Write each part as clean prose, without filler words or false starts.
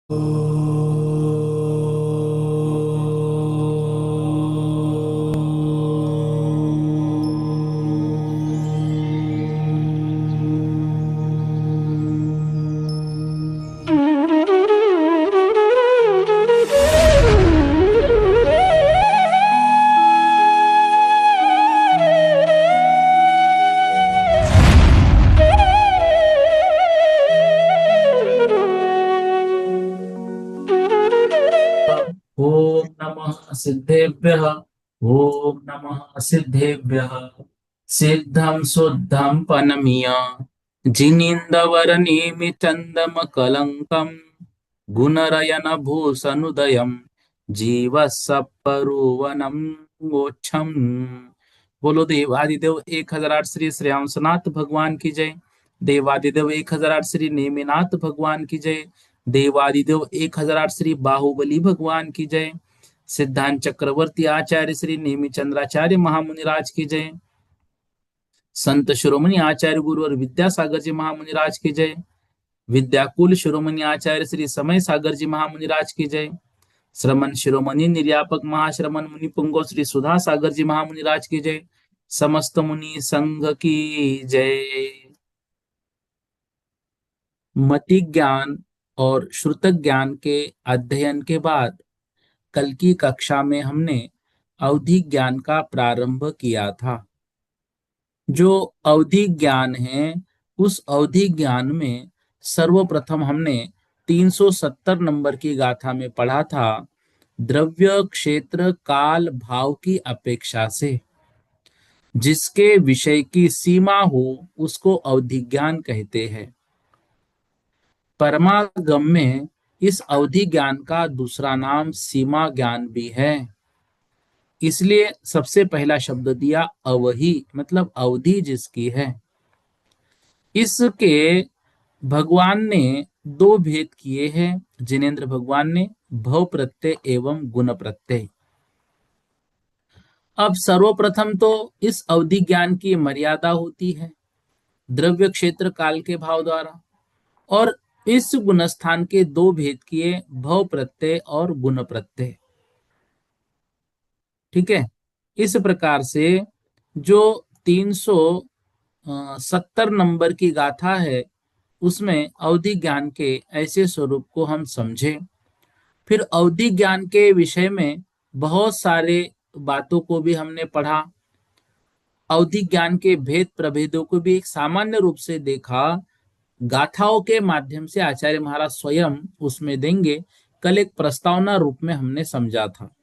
ओम नमः सिद्धेभ्यः। ओम नमः सिद्धेभ्यः। सिद्धं शुद्धं पनमीय जिनीन्द्रवरनेमिचन्दमकलङ्कं गुणरयन भूषणुदयं जीवसपरुवनं मोक्षम। बोलो देवादिदेव 1008 श्री श्रेयांसनाथ भगवान की जय। देवादिदेव 1008 श्री नेमिनाथ भगवान की जय। देवादिदेव 1008 श्री बाहुबली भगवान की जय। सिद्धांत चक्रवर्ती आचार्य श्री नेमिचंद्राचार्य महामुनिराज की जय। संत शिरोमणि आचार्य गुरु और विद्यासागर जी महामुनिराज की जय। विद्याकुल शिरोमणि आचार्य श्री समय सागर जी महामुनिराज की जय। श्रमण शिरोमणि निर्यापक महाश्रमण मुनि पुंगव श्री सुधा सागर जी महामुनिराज की जय। समस्त मुनि संघ की जय। मति ज्ञान और श्रुत ज्ञान के अध्ययन के बाद कल की कक्षा में हमने अवधि ज्ञान का प्रारंभ किया था। जो अवधि ज्ञान है, उस अवधि ज्ञान में सर्वप्रथम हमने 370 नंबर की गाथा में पढ़ा था, द्रव्य क्षेत्र काल भाव की अपेक्षा से जिसके विषय की सीमा हो उसको अवधि ज्ञान कहते हैं। परमागम में इस अवधि ज्ञान का दूसरा नाम सीमा ज्ञान भी है। इसलिए सबसे पहला शब्द दिया अवहि, मतलब अवधि जिसकी है। इसके भगवान ने दो भेद किए हैं। जिनेन्द्र भगवान ने भव प्रत्यय एवं गुण प्रत्यय। अब सर्वप्रथम तो इस अवधि ज्ञान की मर्यादा होती है द्रव्य क्षेत्र काल के भाव द्वारा, और इस गुणस्थान के दो भेद किए, भव प्रत्यय और गुण प्रत्यय। ठीक है। इस प्रकार से जो 370 नंबर की गाथा है उसमें अवधि ज्ञान के ऐसे स्वरूप को हम समझे। फिर अवधि ज्ञान के विषय में बहुत सारे बातों को भी हमने पढ़ा। अवधि ज्ञान के भेद प्रभेदों को भी एक सामान्य रूप से देखा। गाथाओं के माध्यम से आचार्य महाराज स्वयं उसमें देंगे। कल एक प्रस्तावना रूप में हमने समझा था।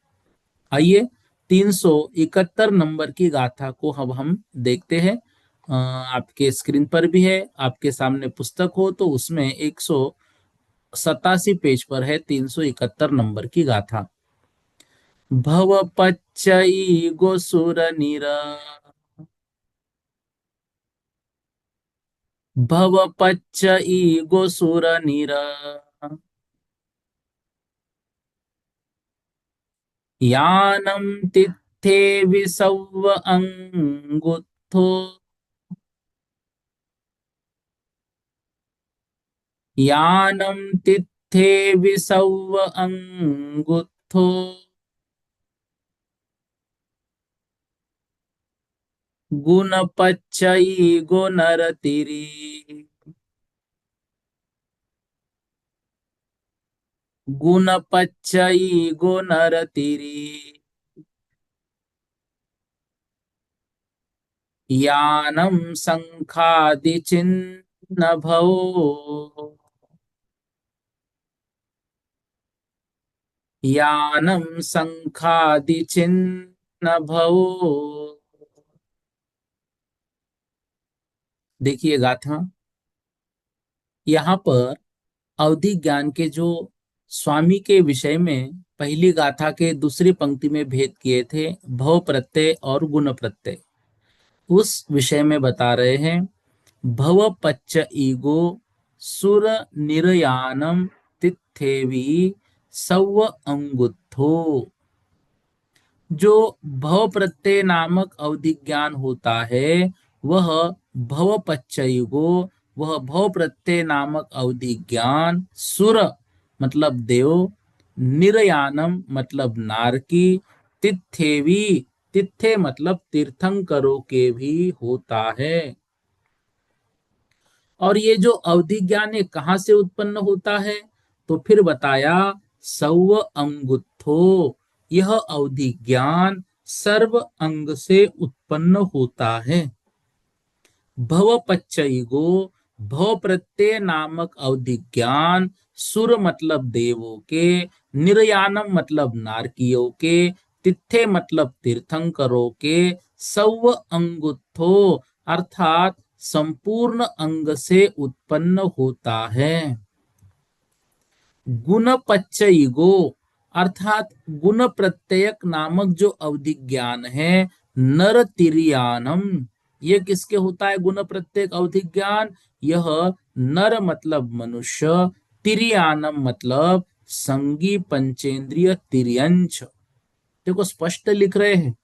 आइए 371 नंबर की गाथा को अब हम देखते हैं। आपके स्क्रीन पर भी है, आपके सामने पुस्तक हो तो उसमें 187 पेज पर है 371 नंबर की गाथा। भव पच्चई गोसुर निर, भव पच्चई गोसुर निर, यानं तित्थे विसव्व अंगुत्थो, यानं तित्थे विसव्व अंगुत्थो, गुणपच्चई गुणरतिरी, गुणपच्चई गुणरतिरी, यानं संखादिचिन्न भवो, यानं संखादिचिन्न भवो। देखिए गाथा, यहाँ पर अवधि ज्ञान के जो स्वामी के विषय में पहली गाथा के दूसरी पंक्ति में भेद किए थे, भव प्रत्यय और गुण प्रत्यय, उस विषय में बता रहे हैं। भव पच्च ईगो सुर निर्यानम तिथेवी सव अंगुत्थो। जो भव प्रत्यय नामक अवधि ज्ञान होता है वह भव पच्चयुगो, वह भव प्रत्यय नामक अवधि ज्ञान सुर मतलब देव, निर्यानम मतलब नारकी, तिथेवी, तिथे मतलब तीर्थंकरों के भी होता है। और ये जो अवधि ज्ञान ये कहाँ से उत्पन्न होता है, तो फिर बताया सव अंगुत्थो, यह अवधि ज्ञान सर्व अंग से उत्पन्न होता है। भव पच्चईगो, भव प्रत्यय नामक अवधि ज्ञान सुर मतलब देवों के, निर्यानम मतलब नारकियों के, तिथे मतलब तीर्थंकरों के, सव अंगुत्थो अर्थात संपूर्ण अंग से उत्पन्न होता है। गुण पच्चईगो अर्थात गुण प्रत्ययक नामक जो अवधि ज्ञान है, नर तिरियानम, ये किसके होता है गुण प्रत्येक अवधि ज्ञान, यह नर मतलब मनुष्य, तिरियानम मतलब संगी पंचेंद्रिय तिर्यंश। देखो स्पष्ट लिख रहे हैं।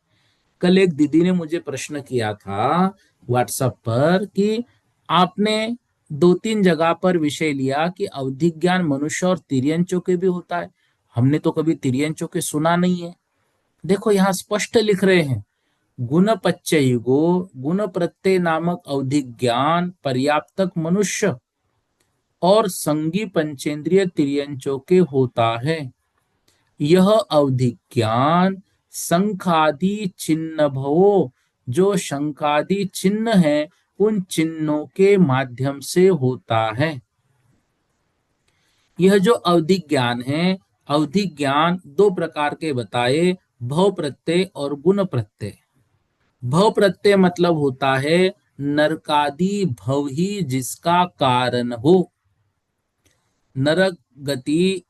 कल एक दीदी ने मुझे प्रश्न किया था व्हाट्सएप पर कि आपने दो तीन जगह पर विषय लिया कि अवधि ज्ञान मनुष्य और तिर्यंचों के भी होता है, हमने तो कभी तिर्यंचों के सुना नहीं है। देखो यहाँ स्पष्ट लिख रहे हैं, गुण पच्चयुगो, गुण प्रत्यय नामक अवधि ज्ञान पर्याप्तक मनुष्य और संगी पंचेंद्रिय तिर्यंचों के होता है। यह अवधि ज्ञान शंखादि चिन्ह भवो, जो शंखादि चिन्ह है उन चिन्हों के माध्यम से होता है। यह जो अवधि ज्ञान है, अवधि ज्ञान दो प्रकार के बताए, भव प्रत्यय और गुण प्रत्यय। भव प्रत्यय मतलब होता है नरकादि भव ही जिसका कारण हो। नरक गति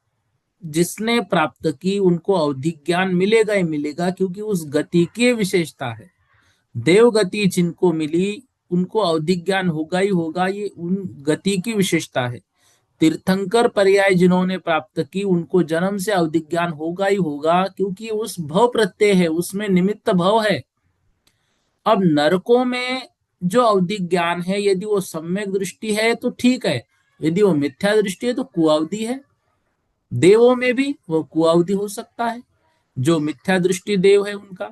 जिसने प्राप्त की उनको अवधि ज्ञान मिलेगा ही मिलेगा, क्योंकि उस गति की विशेषता है। देव गति जिनको मिली उनको अवधि ज्ञान होगा ही होगा, ये उन गति की विशेषता है। तीर्थंकर पर्याय जिन्होंने प्राप्त की उनको जन्म से अवधि ज्ञान होगा ही होगा, क्योंकि उस भव प्रत्यय है, उसमें निमित्त भव है। अब नरकों में जो अवधि ज्ञान है, यदि वो सम्यक दृष्टि है तो ठीक है, यदि वो मिथ्या दृष्टि है तो कुअवधि है। देवों में भी वो कुअवधि हो सकता है, जो मिथ्या दृष्टि देव है उनका।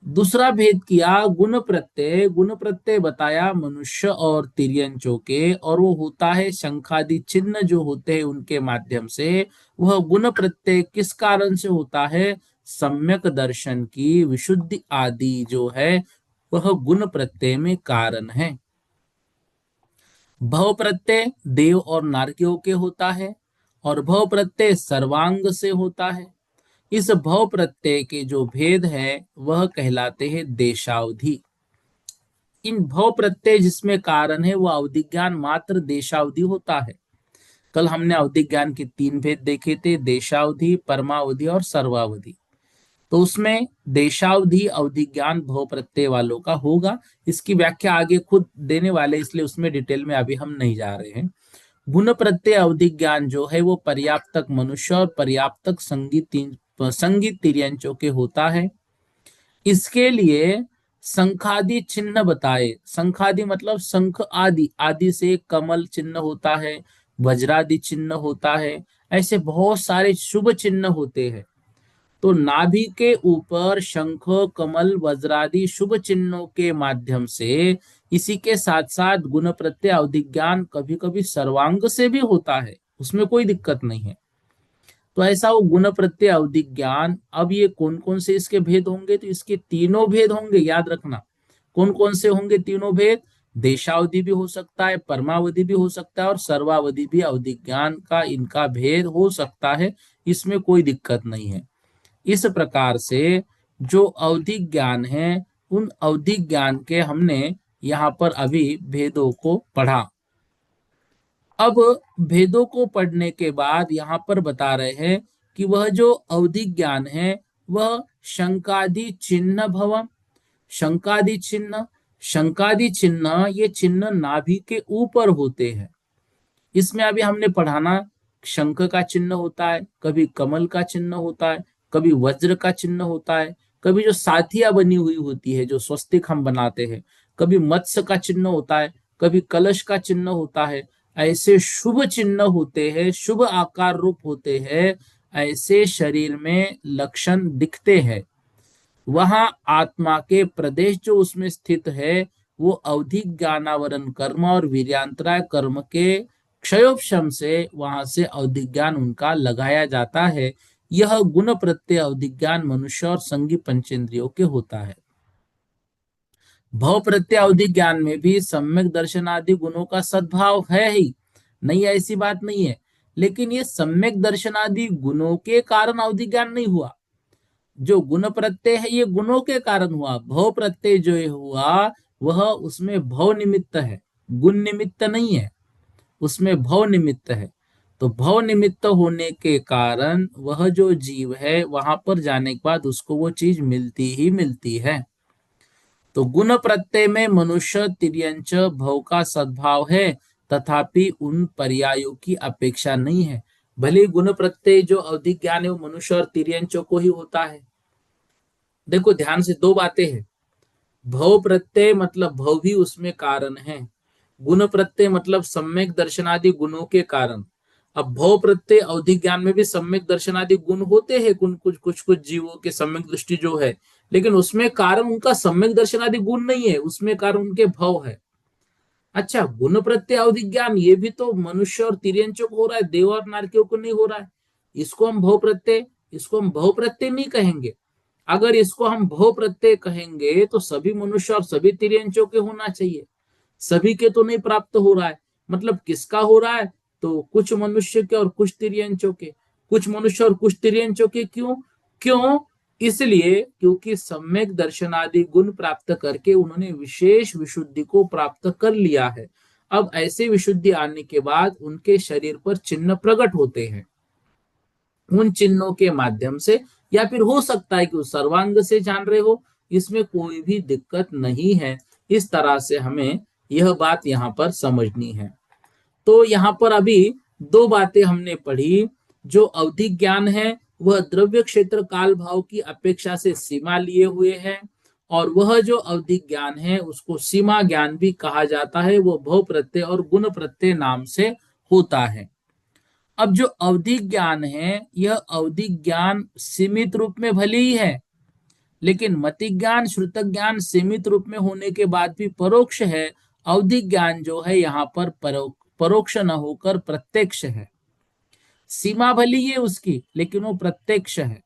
दूसरा भेद किया गुण प्रत्यय, गुण प्रत्यय बताया मनुष्य और तिर्यंचों के, और वो होता है शंखादि चिन्ह जो होते हैं उनके माध्यम से। वह गुण प्रत्यय किस कारण से होता है, सम्यक दर्शन की विशुद्धि आदि जो है वह गुण प्रत्यय में कारण है। भव प्रत्यय देव और नारकियों के होता है, और भव प्रत्यय सर्वांग से होता है। इस भव प्रत्यय के जो भेद है वह कहलाते हैं देशावधि। इन भव प्रत्यय जिसमें कारण है वह अवधि ज्ञान मात्र देशावधि होता है। कल हमने अवधि ज्ञान के तीन भेद देखे थे, देशावधि, परमावधि और सर्वावधि। तो उसमें देशावधि अवधि ज्ञान भव प्रत्यय वालों का होगा। इसकी व्याख्या आगे खुद देने वाले, इसलिए उसमें डिटेल में अभी हम नहीं जा रहे हैं। गुण प्रत्यय अवधि ज्ञान जो है वो पर्याप्तक मनुष्य और पर्याप्तक संगीत तिर्यंचों के होता है। इसके लिए शंखादि चिन्ह बताए। शंखादि मतलब शंख आदि, आदि से कमल चिन्ह होता है, वज्रादि चिन्ह होता है, ऐसे बहुत सारे शुभ चिन्ह होते हैं। तो नाभि के ऊपर शंख, कमल, वज्रादि शुभ चिन्हों के माध्यम से, इसी के साथ साथ गुण प्रत्यय अवधि ज्ञान कभी कभी सर्वांग से भी होता है, उसमें कोई दिक्कत नहीं है। तो ऐसा वो गुण प्रत्यय अवधि ज्ञान। अब ये कौन कौन से इसके भेद होंगे, तो इसके तीनों भेद होंगे, याद रखना। कौन कौन से होंगे तीनों भेद, देशावधि भी हो सकता है, परमावधि भी हो सकता है, और सर्वावधि भी अवधि ज्ञान का इनका भेद हो सकता है, इसमें कोई दिक्कत नहीं है। इस प्रकार से जो अवधि ज्ञान है उन अवधि ज्ञान के हमने यहाँ पर अभी भेदों को पढ़ा। अब भेदों को पढ़ने के बाद यहाँ पर बता रहे हैं कि वह जो अवधि ज्ञान है वह शंकादि चिन्ह भवम, शंकादि चिन्ह, शंकादि चिन्ह ये चिन्ह नाभि के ऊपर होते हैं। इसमें अभी हमने पढ़ाना, शंख का चिन्ह होता है, कभी कमल का चिन्ह होता है, कभी वज्र का चिन्ह होता है, कभी जो साथिया बनी हुई होती है जो स्वस्तिक हम बनाते हैं, कभी मत्स्य का चिन्ह होता है, कभी कलश का चिन्ह होता है। ऐसे शुभ चिन्ह होते हैं, शुभ आकार रूप होते हैं, ऐसे शरीर में लक्षण दिखते हैं, वहां आत्मा के प्रदेश जो उसमें स्थित है, वो अवधि ज्ञानावरण कर्म और वीर्यांतराय कर्म के क्षयोपशम से वहां से अवधि ज्ञान उनका लगाया जाता है। यह गुण प्रत्यय अवधि ज्ञान मनुष्य और संगी पंचेंद्रियों के होता है। भव प्रत्यय अवधि ज्ञान में भी सम्यक दर्शन आदि गुणों का सद्भाव है ही, नहीं ऐसी बात नहीं है, लेकिन ये सम्यक दर्शन आदि गुणों के कारण अवधि ज्ञान नहीं हुआ। जो गुण प्रत्यय है ये गुणों के कारण हुआ, भव प्रत्यय जो ये हुआ वह उसमें भव निमित्त है, गुण निमित्त नहीं है, उसमें भव निमित्त है। तो भव निमित्त होने के कारण वह जो जीव है वहां पर जाने के बाद उसको वो चीज मिलती ही मिलती है। तो गुण प्रत्यय में मनुष्य तिर्यंच भव का सद्भाव है, तथापि उन पर्यायों की अपेक्षा नहीं है। भले गुण प्रत्यय जो अवधि ज्ञान है वो मनुष्य और तिर्यंचों को ही होता है। देखो ध्यान से दो बातें हैं, भव प्रत्यय मतलब भव भी उसमें कारण है, गुण प्रत्यय मतलब सम्यक दर्शनादि गुणों के कारण। अब भव प्रत्यय अवधि ज्ञान में भी सम्यक दर्शनादि गुण होते हैं, कुछ कुछ जीवों के सम्यक दृष्टि जो है, लेकिन उसमें कारण उनका सम्यक दर्शनादि गुण नहीं है, उसमें कारण उनके भव है। अच्छा, गुण प्रत्यय अवधि ज्ञान ये भी तो मनुष्य और तिर्यंचों को हो रहा है, देव और नारकियों को नहीं हो रहा है। इसको हम भव प्रत्यय, इसको हम भव प्रत्यय नहीं कहेंगे। अगर इसको हम भव प्रत्यय कहेंगे तो सभी मनुष्य और सभी तिर्यंचों के होना चाहिए, सभी के तो नहीं प्राप्त हो रहा है। मतलब किसका हो रहा है, तो कुछ मनुष्य के और कुछ तिर्यंचों के, कुछ मनुष्य और कुछ तिर्यंचों के। क्यों? क्यों? इसलिए क्योंकि सम्यक दर्शनादि गुण प्राप्त करके उन्होंने विशेष विशुद्धि को प्राप्त कर लिया है। अब ऐसे विशुद्धि आने के बाद उनके शरीर पर चिन्ह प्रकट होते हैं, उन चिन्हों के माध्यम से, या फिर हो सकता है कि उस सर्वांग से जान रहे हो, इसमें कोई भी दिक्कत नहीं है। इस तरह से हमें यह बात यहाँ पर समझनी है। तो यहाँ पर अभी दो बातें हमने पढ़ी। जो अवधि ज्ञान है वह द्रव्य क्षेत्र काल भाव की अपेक्षा से सीमा लिए हुए है, और वह जो अवधि ज्ञान है उसको सीमा ज्ञान भी कहा जाता है, वो भव प्रत्यय और गुण प्रत्यय नाम से होता है। अब जो अवधि ज्ञान है यह अवधि ज्ञान सीमित रूप में भले ही है, लेकिन मति ज्ञान श्रुत ज्ञान सीमित रूप में होने के बाद भी परोक्ष है। अवधि ज्ञान जो है यहाँ पर परोक्ष न होकर प्रत्यक्ष है। सीमा भली है उसकी लेकिन वो प्रत्यक्ष है।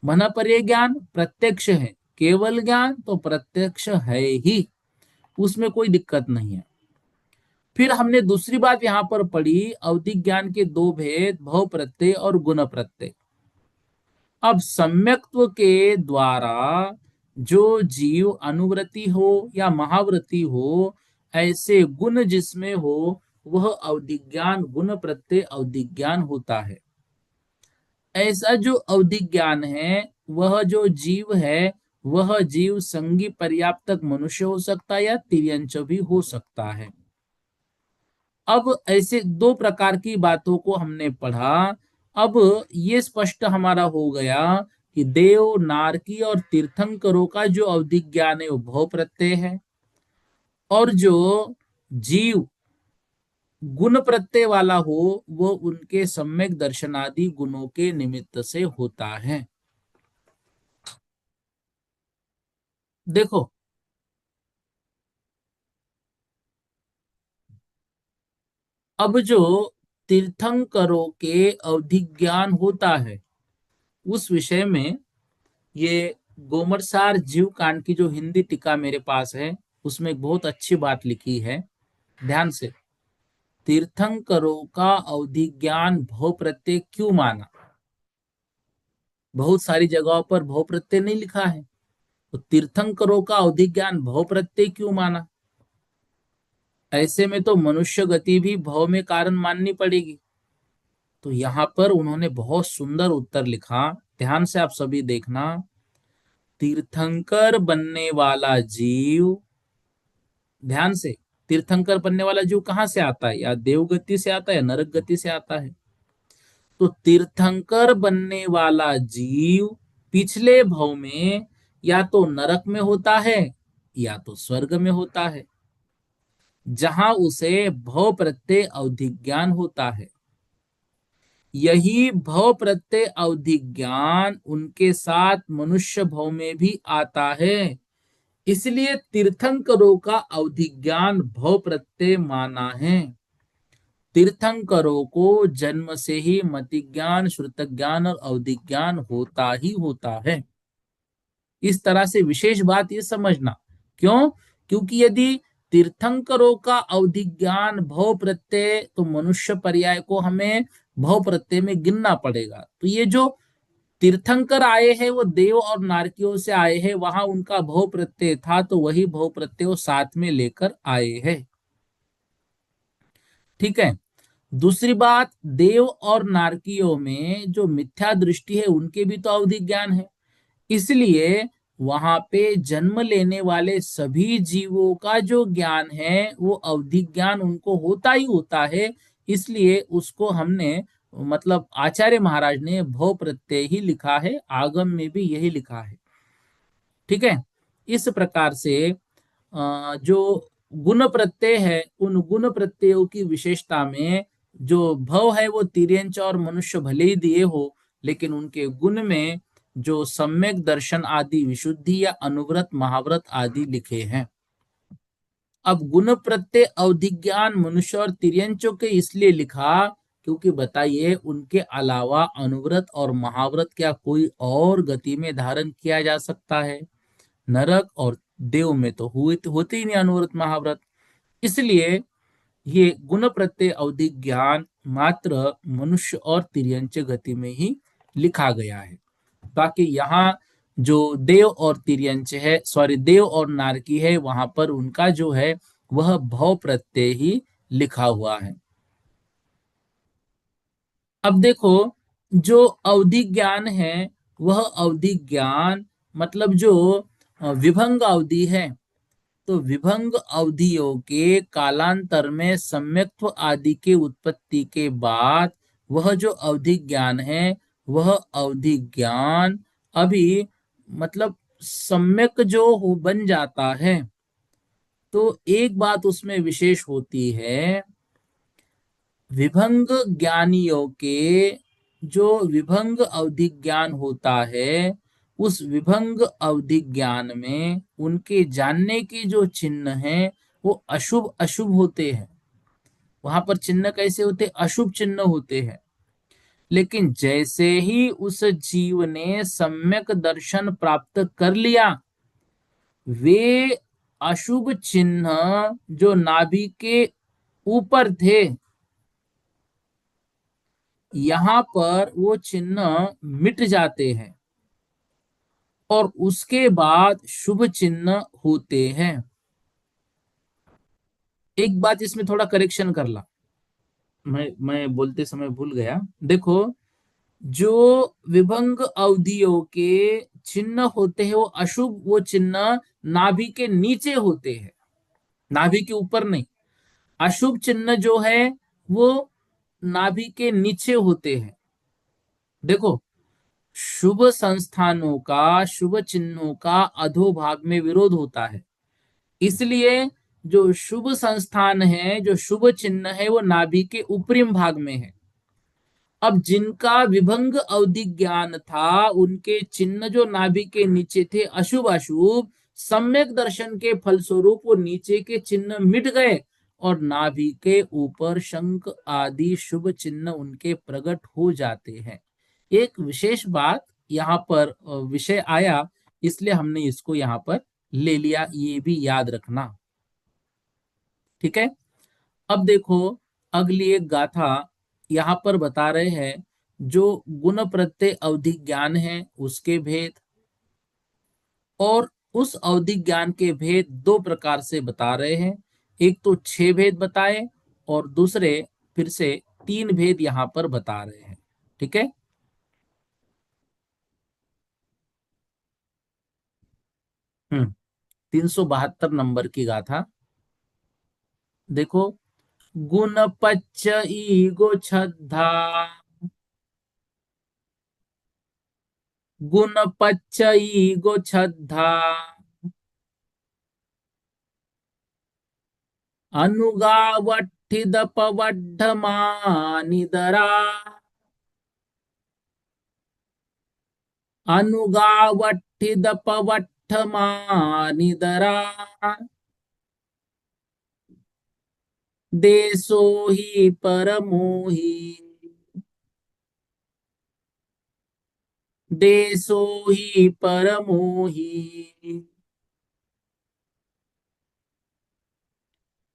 मन पर्य ज्ञान प्रत्यक्ष है, केवल ज्ञान तो प्रत्यक्ष है ही, उसमें कोई दिक्कत नहीं है। फिर हमने दूसरी बात यहां पर पढ़ी, अवधि ज्ञान के दो भेद, भव प्रत्यय और गुण प्रत्यय। अब सम्यक्त्व के द्वारा जो जीव अनुव्रति हो या महाव्रति हो, ऐसे गुण जिसमें हो वह अवधिज्ञान गुण प्रत्यय अवधिज्ञान होता है। ऐसा जो अवधिज्ञान है वह जो जीव है वह जीव संगी पर्याप्तक मनुष्य हो सकता है या तिर्यंच भी हो सकता है। अब ऐसे दो प्रकार की बातों को हमने पढ़ा। अब ये स्पष्ट हमारा हो गया कि देव नारकी और तीर्थंकरों का जो अवधि ज्ञान है वो भव प्रत्यय है, और जो जीव गुण प्रत्यय वाला हो वो उनके सम्यक दर्शनादि गुणों के निमित्त से होता है। देखो, अब जो तीर्थंकरों के अवधि ज्ञान होता है उस विषय में ये गोमरसार जीव कांड की जो हिंदी टीका मेरे पास है उसमें एक बहुत अच्छी बात लिखी है, ध्यान से। तीर्थंकरों का अवधि ज्ञान भव प्रत्यय क्यों माना? बहुत सारी जगहों पर भव प्रत्यय नहीं लिखा है, तो तीर्थंकरों का अवधि ज्ञान भव प्रत्यय क्यों माना? ऐसे में तो मनुष्य गति भी भव में कारण माननी पड़ेगी। तो यहां पर उन्होंने बहुत सुंदर उत्तर लिखा, ध्यान से आप सभी देखना। तीर्थंकर बनने वाला जीव, ध्यान से, तीर्थंकर बनने वाला जीव कहां से आता है? या देवगति से आता है या नरक गति से आता है? तो तीर्थंकर बनने वाला जीव पिछले भव में या तो नरक में होता है या तो स्वर्ग में होता है। जहां उसे भव प्रत्यय अवधि ज्ञान होता है। यही भव प्रत्यय अवधि ज्ञान उनके साथ मनुष्य भव में भी आता है। इसलिए तीर्थंकरों का अवधि ज्ञान भव प्रत्यय माना है। तीर्थंकरों को जन्म से ही मति ज्ञान, श्रुत ज्ञान और अवधि ज्ञान होता ही होता है। इस तरह से विशेष बात ये समझना। क्यों? क्योंकि यदि तीर्थंकरों का अवधि ज्ञान भव प्रत्यय, तो मनुष्य पर्याय को हमें भव प्रत्यय में गिनना पड़ेगा। तो ये जो तीर्थंकर आए हैं वो देव और नारकियों से आए हैं, वहां उनका भव प्रत्यय था, तो वही भव प्रत्यय वो साथ में लेकर आए हैं। ठीक है। दूसरी बात, देव और नारकियों में जो मिथ्या दृष्टि है उनके भी तो अवधि ज्ञान है। इसलिए वहां पे जन्म लेने वाले सभी जीवों का जो ज्ञान है वो अवधि ज्ञान उनको होता ही होता है। इसलिए उसको हमने, मतलब आचार्य महाराज ने भव प्रत्यय ही लिखा है, आगम में भी यही लिखा है। ठीक है। इस प्रकार से जो गुण प्रत्यय है, उन गुण प्रत्ययों की विशेषता में जो भव है वो तिर्यंच और मनुष्य भले ही दिए हो, लेकिन उनके गुण में जो सम्यक दर्शन आदि, विशुद्धि या अनुव्रत महाव्रत आदि लिखे हैं। अब गुण प्रत्यय अवधि ज्ञान मनुष्य और तिर्यंचों के इसलिए लिखा, क्योंकि बताइए उनके अलावा अनुव्रत और महाव्रत क्या कोई और गति में धारण किया जा सकता है? नरक और देव में तो होते ही नहीं अनुव्रत महाव्रत। इसलिए ये गुण प्रत्यय अवधि ज्ञान मात्र मनुष्य और तिर्यंच गति में ही लिखा गया है। बाकी यहाँ जो देव और तिर्यंच है, सॉरी देव और नारकी है, वहां पर उनका जो है वह भव प्रत्यय ही लिखा हुआ है। अब देखो, जो अवधि ज्ञान है, वह अवधि ज्ञान मतलब जो विभंग अवधि है, तो विभंग अवधियों के कालांतर में सम्यक्त्व आदि के उत्पत्ति के बाद वह जो अवधि ज्ञान है, वह अवधि ज्ञान अभी मतलब सम्यक जो हो बन जाता है। तो एक बात उसमें विशेष होती है, विभंग ज्ञानियों के जो विभंग अवधि ज्ञान होता है, उस विभंग अवधि ज्ञान में उनके जानने के जो चिन्ह हैं वो अशुभ अशुभ होते हैं। वहां पर चिन्ह कैसे होते? अशुभ चिन्ह होते हैं। लेकिन जैसे ही उस जीव ने सम्यक दर्शन प्राप्त कर लिया, वे अशुभ चिन्ह जो नाभि के ऊपर थे, यहां पर वो चिन्ह मिट जाते हैं और उसके बाद शुभ चिन्ह होते हैं। एक बात इसमें थोड़ा करेक्शन कर ला, मैं बोलते समय भूल गया। देखो, जो विभंग अवधियों के चिन्ह होते हैं वो अशुभ, वो चिन्ह नाभि के नीचे होते हैं, नाभि के ऊपर नहीं। अशुभ चिन्ह जो है वो नाभि के नीचे होते हैं। देखो, शुभ संस्थानों का, शुभ चिन्हों का अधोभाग में विरोध होता है। इसलिए जो शुभ संस्थान है, जो शुभ चिन्ह है, वो नाभि के ऊपरी भाग में है। अब जिनका विभंग अवधि ज्ञान था, उनके चिन्ह जो नाभि के नीचे थे अशुभ अशुभ, सम्यक दर्शन के फलस्वरूप वो नीचे के चिन्ह मिट गए और नाभि के ऊपर शंख आदि शुभ चिन्ह उनके प्रकट हो जाते हैं। एक विशेष बात यहाँ पर विषय आया, इसलिए हमने इसको यहाँ पर ले लिया, ये भी याद रखना। ठीक है। अब देखो, अगली एक गाथा यहाँ पर बता रहे हैं, जो गुण प्रत्यय अवधि ज्ञान है उसके भेद, और उस अवधि ज्ञान के भेद दो प्रकार से बता रहे हैं। एक तो 6 भेद बताए, और दूसरे फिर से 3 भेद यहाँ पर बता रहे हैं। ठीक है। 372 की गाथा देखो। गुण पच्च ईगो छद्धा, गुण पच्च ईगो, 6 अनुगावट्ठिदपवड्ढमानिदरा अनुगावट्ठिदपवट्ठमानिदरा देशो हि परमो हि देशो हि परमो हि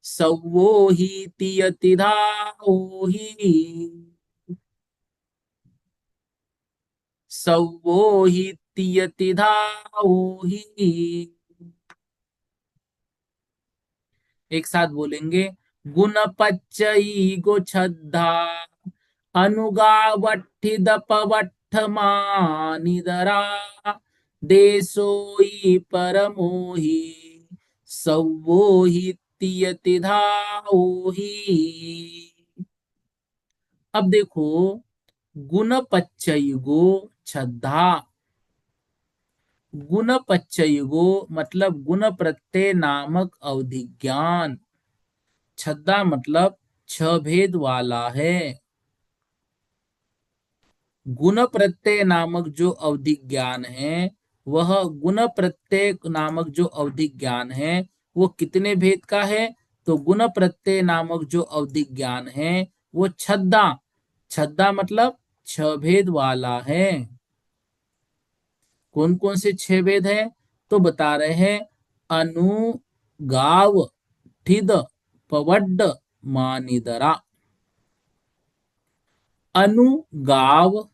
सवो हि तियतिधाओ हि सवो हि तियतिधाओ हि। एक साथ बोलेंगे। गुणपच्चई गो छद्धा अनुगावट्ठिदपवट्ठमानिदरा देशोई परमो हि सवो हि तियतिधाओ हि। अब देखो, गुणपच्चयुगो छद्धा। गुणपच्चयुगो मतलब गुण प्रत्यय नामक अवधि ज्ञान। छद्दा मतलब छह भेद वाला है। गुण प्रत्यय नामक जो अवधि ज्ञान है, वह गुण प्रत्यय नामक जो अवधि ज्ञान है वो कितने भेद का है? तो गुण प्रत्यय नामक जो अवधि ज्ञान है वो छद्दा। छद्दा मतलब छह भेद वाला है। कौन कौन से छह भेद है? तो बता रहे हैं। अनु, गाव, ठिद, पवड्ड, मानिदरा। अनुगाव,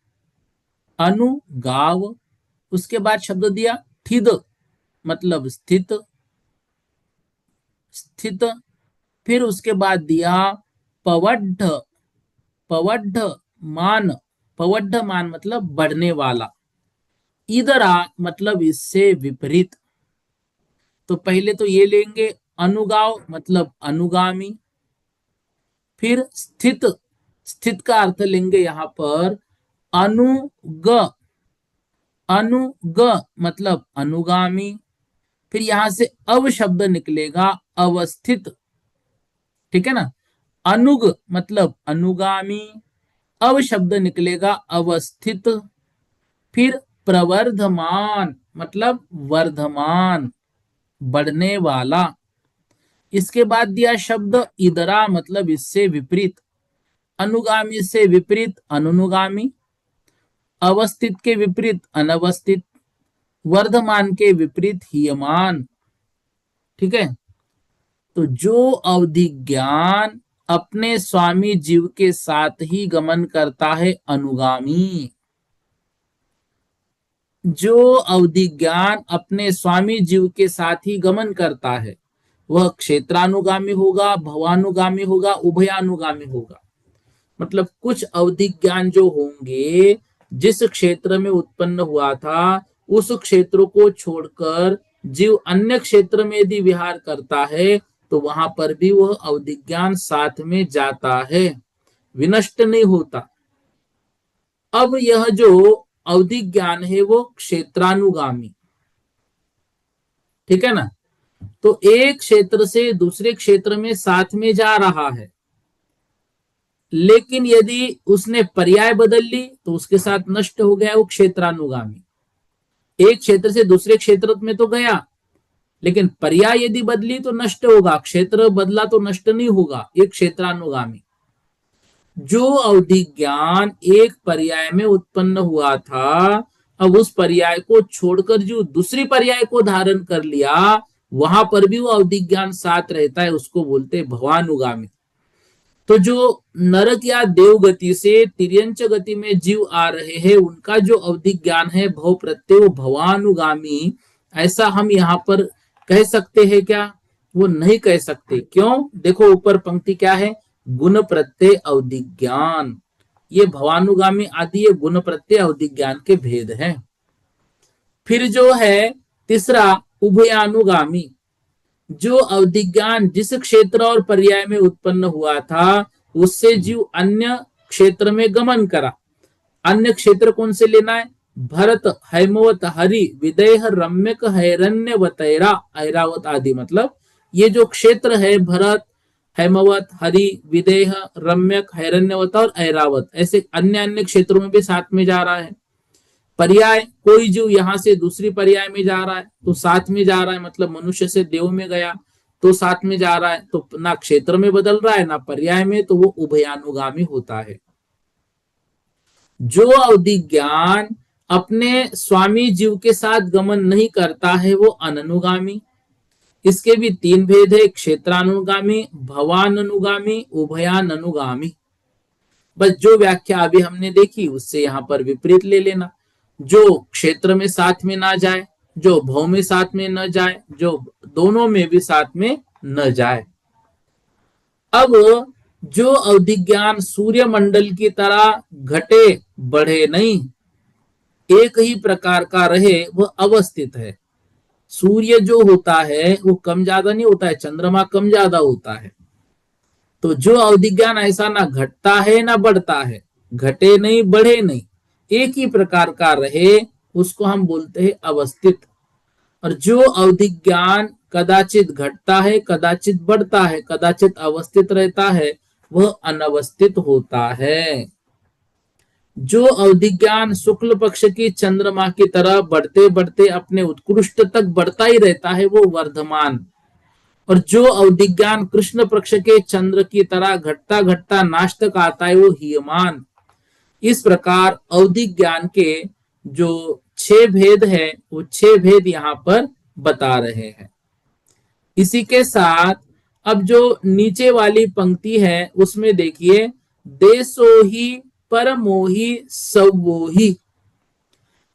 अनुगाव, उसके बाद शब्द दिया ठिद मतलब स्थित, स्थित। फिर उसके बाद दिया पवड्ढ, पवड्ढ मान, पवड्ढ मान मतलब बढ़ने वाला। इधरा मतलब इससे विपरीत। तो पहले तो ये लेंगे अनुगाव मतलब अनुगामी। फिर स्थित, स्थित का अर्थ लेंगे यहां पर अनुग, अनुग मतलब अनुगामी। फिर यहां से अव शब्द निकलेगा अवस्थित, ठीक है ना। अनुग मतलब अनुगामी, अव शब्द निकलेगा अवस्थित। फिर प्रवर्धमान मतलब वर्धमान, बढ़ने वाला। इसके बाद दिया शब्द इदरा मतलब इससे विपरीत। अनुगामी से विपरीत अनुनुगामी, अवस्थित के विपरीत अनवस्थित, वर्धमान के विपरीत हीयमान, ठीक है। तो जो अवधि ज्ञान अपने स्वामी जीव के साथ ही गमन करता है अनुगामी। जो अवधि ज्ञान अपने स्वामी जीव के साथ ही गमन करता है वह क्षेत्रानुगामी होगा, भवानुगामी होगा, उभयानुगामी होगा। मतलब कुछ अवधि ज्ञान जो होंगे, जिस क्षेत्र में उत्पन्न हुआ था उस क्षेत्र को छोड़कर जीव अन्य क्षेत्र में यदि विहार करता है तो वहां पर भी वह अवधि ज्ञान साथ में जाता है, विनष्ट नहीं होता। अब यह जो अवधि ज्ञान है वो क्षेत्रानुगामी, ठीक है ना। तो एक क्षेत्र से दूसरे क्षेत्र में साथ में जा रहा है, लेकिन यदि उसने पर्याय बदल ली तो उसके साथ नष्ट हो गया वो क्षेत्रानुगामी। एक क्षेत्र से दूसरे क्षेत्र में तो गया, लेकिन पर्याय यदि बदली तो नष्ट होगा, क्षेत्र बदला तो नष्ट नहीं होगा, एक क्षेत्रानुगामी। जो अवधि ज्ञान एक पर्याय में उत्पन्न हुआ था, अब उस पर्याय को छोड़कर जो दूसरी पर्याय को धारण कर लिया वहां पर भी वो अवधि ज्ञान साथ रहता है, उसको बोलते भवानुगामी। तो जो नरक या देव गति से तिर्यंच गति में जीव आ रहे हैं उनका जो अवधि ज्ञान है भव प्रत्यय वो भवानुगामी, ऐसा हम यहाँ पर कह सकते हैं क्या? वो नहीं कह सकते। क्यों? देखो ऊपर पंक्ति क्या है, गुण प्रत्यय अवधि ज्ञान। ये भवानुगामी आदि ये गुण प्रत्यय अवधि ज्ञान के भेद हैं। फिर जो है तीसरा उभयानुगामी, जो अवधि ज्ञान जिस क्षेत्र और पर्याय में उत्पन्न हुआ था उससे जीव अन्य क्षेत्र में गमन करा। अन्य क्षेत्र कौन से लेना है? भरत, हैमवत, हरि, विदेह, रम्यक, हैरण्य, वतैरा, ऐरावत आदि। मतलब ये जो क्षेत्र है भरत, हैमवत, हरि, विदेह, रम्यक, हैरण्यवत और ऐरावत, ऐसे अन्य अन्य क्षेत्रों में भी साथ में जा रहा है। पर्याय, कोई जीव यहां से दूसरी पर्याय में जा रहा है तो साथ में जा रहा है, मतलब मनुष्य से देव में गया तो साथ में जा रहा है, तो ना क्षेत्र में बदल रहा है ना पर्याय में, तो वो उभयानुगामी होता है। जो अवधि ज्ञान अपने स्वामी जीव के साथ गमन नहीं करता है वो अननुगामी। इसके भी तीन भेद है, क्षेत्रानुगामी, भवानुगामी, उभयानुगामी। बस जो व्याख्या अभी हमने देखी उससे यहाँ पर विपरीत ले लेना। जो क्षेत्र में साथ में ना जाए, जो भव में साथ में न जाए, जो दोनों में भी साथ में न जाए। अब जो अवधिज्ञान सूर्य मंडल की तरह घटे बढ़े नहीं, एक ही प्रकार का रहे, वह अवस्थित है। सूर्य जो होता है वो कम ज्यादा नहीं होता है, चंद्रमा कम ज्यादा होता है। तो जो अवधिज्ञान ऐसा ना घटता है ना बढ़ता है, घटे नहीं बढ़े नहीं, एक ही प्रकार का रहे, उसको हम बोलते हैं अवस्थित। और जो अवधिज्ञान कदाचित घटता है, कदाचित बढ़ता है, कदाचित अवस्थित रहता है, वह अनवस्थित होता है। जो अवधिज्ञान शुक्ल पक्ष की चंद्रमा की तरह बढ़ते बढ़ते अपने उत्कृष्ट तक बढ़ता ही रहता है, वो वर्धमान। और जो अवधिज्ञान कृष्ण पक्ष के चंद्र की तरह घटता घटता नाश तक आता है, वो हीयमान। इस प्रकार अवधिज्ञान के जो छह भेद है, वो छह भेद यहाँ पर बता रहे हैं। इसी के साथ अब जो नीचे वाली पंक्ति है उसमें देखिए, देशो ही परमोही सवोही।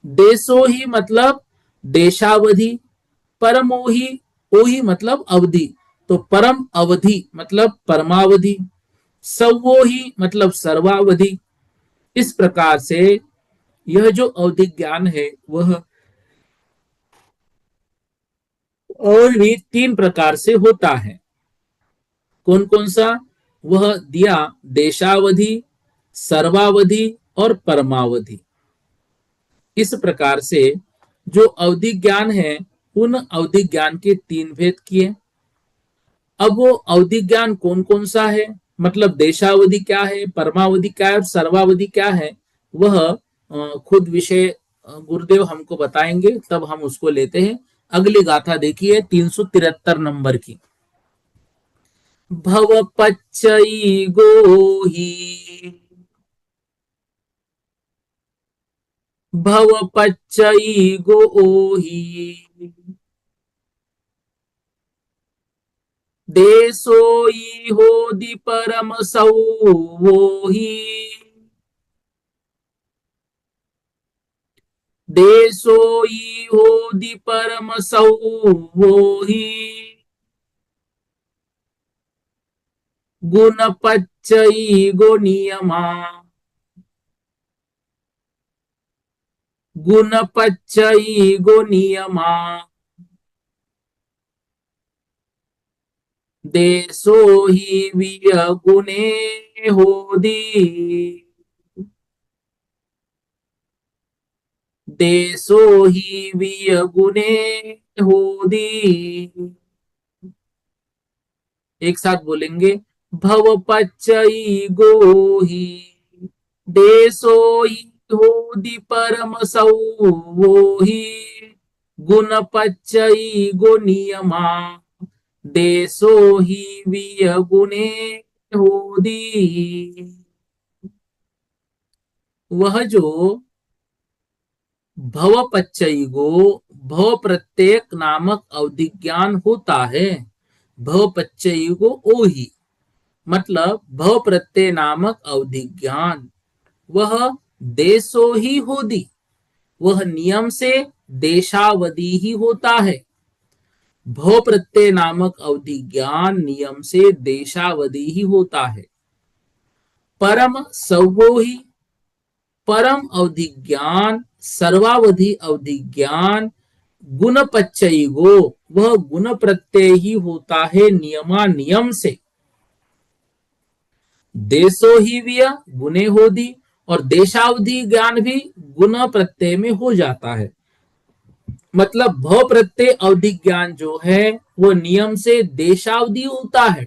देशो ही मतलब देशावधि, परमोही, ओही मतलब अवधि, तो परम अवधि मतलब परमावधि, सवोही मतलब सर्वावधि। इस प्रकार से यह जो अवधि ज्ञान है वह और भी तीन प्रकार से होता है। कौन कौन सा? वह दिया देशावधि, सर्वावधि और परमावधि। इस प्रकार से जो अवधि ज्ञान है, उन अवधि ज्ञान के तीन भेद किए। अब वो अवधि ज्ञान कौन कौन सा है, मतलब देशावधि क्या है, परमावधि क्या है और सर्वावधि क्या है, वह खुद विषय गुरुदेव हमको बताएंगे, तब हम उसको लेते हैं। अगली गाथा देखिए 373 नंबर की। भव पच्चई गोही, भव पच्चई गोही, देशोई होदि परम सौ वोही, देशोई होदि परम सौ वोही, गुण पच्चई गो नियमा, गुण पच्चई गो नियमा, देशो ही वियगुणे होदी, देशो ही वियगुणे होदी। एक साथ बोलेंगे, भव पच्चई गोही, देशो ही होदी परम सौ वोही, गुण पच्चई गो नियमा, देशो ही वियगुणे होदी। वह जो भव पच्चई गो, भव प्रत्येक नामक अवधिज्ञान होता है, भव पच्चई गो ओही मतलब भव प्रत्यय नामक अवधिज्ञान, वह देशो ही होदी, वह नियम से देशावधि ही होता है। भव प्रत्यय नामक अवधि ज्ञान नियम से देशावधि ही होता है। परम सवो ही, परम अवधि ज्ञान, सर्वावधि अवधि ज्ञान, गुण पच्चई गो, वह गुण प्रत्यय ही होता है नियमा नियम से। देशो ही व्यय गुणे होदी, और देशावधि ज्ञान भी गुण प्रत्यय में हो जाता है। मतलब भव प्रत्यय अवधि ज्ञान जो है वो नियम से देशावधि होता है,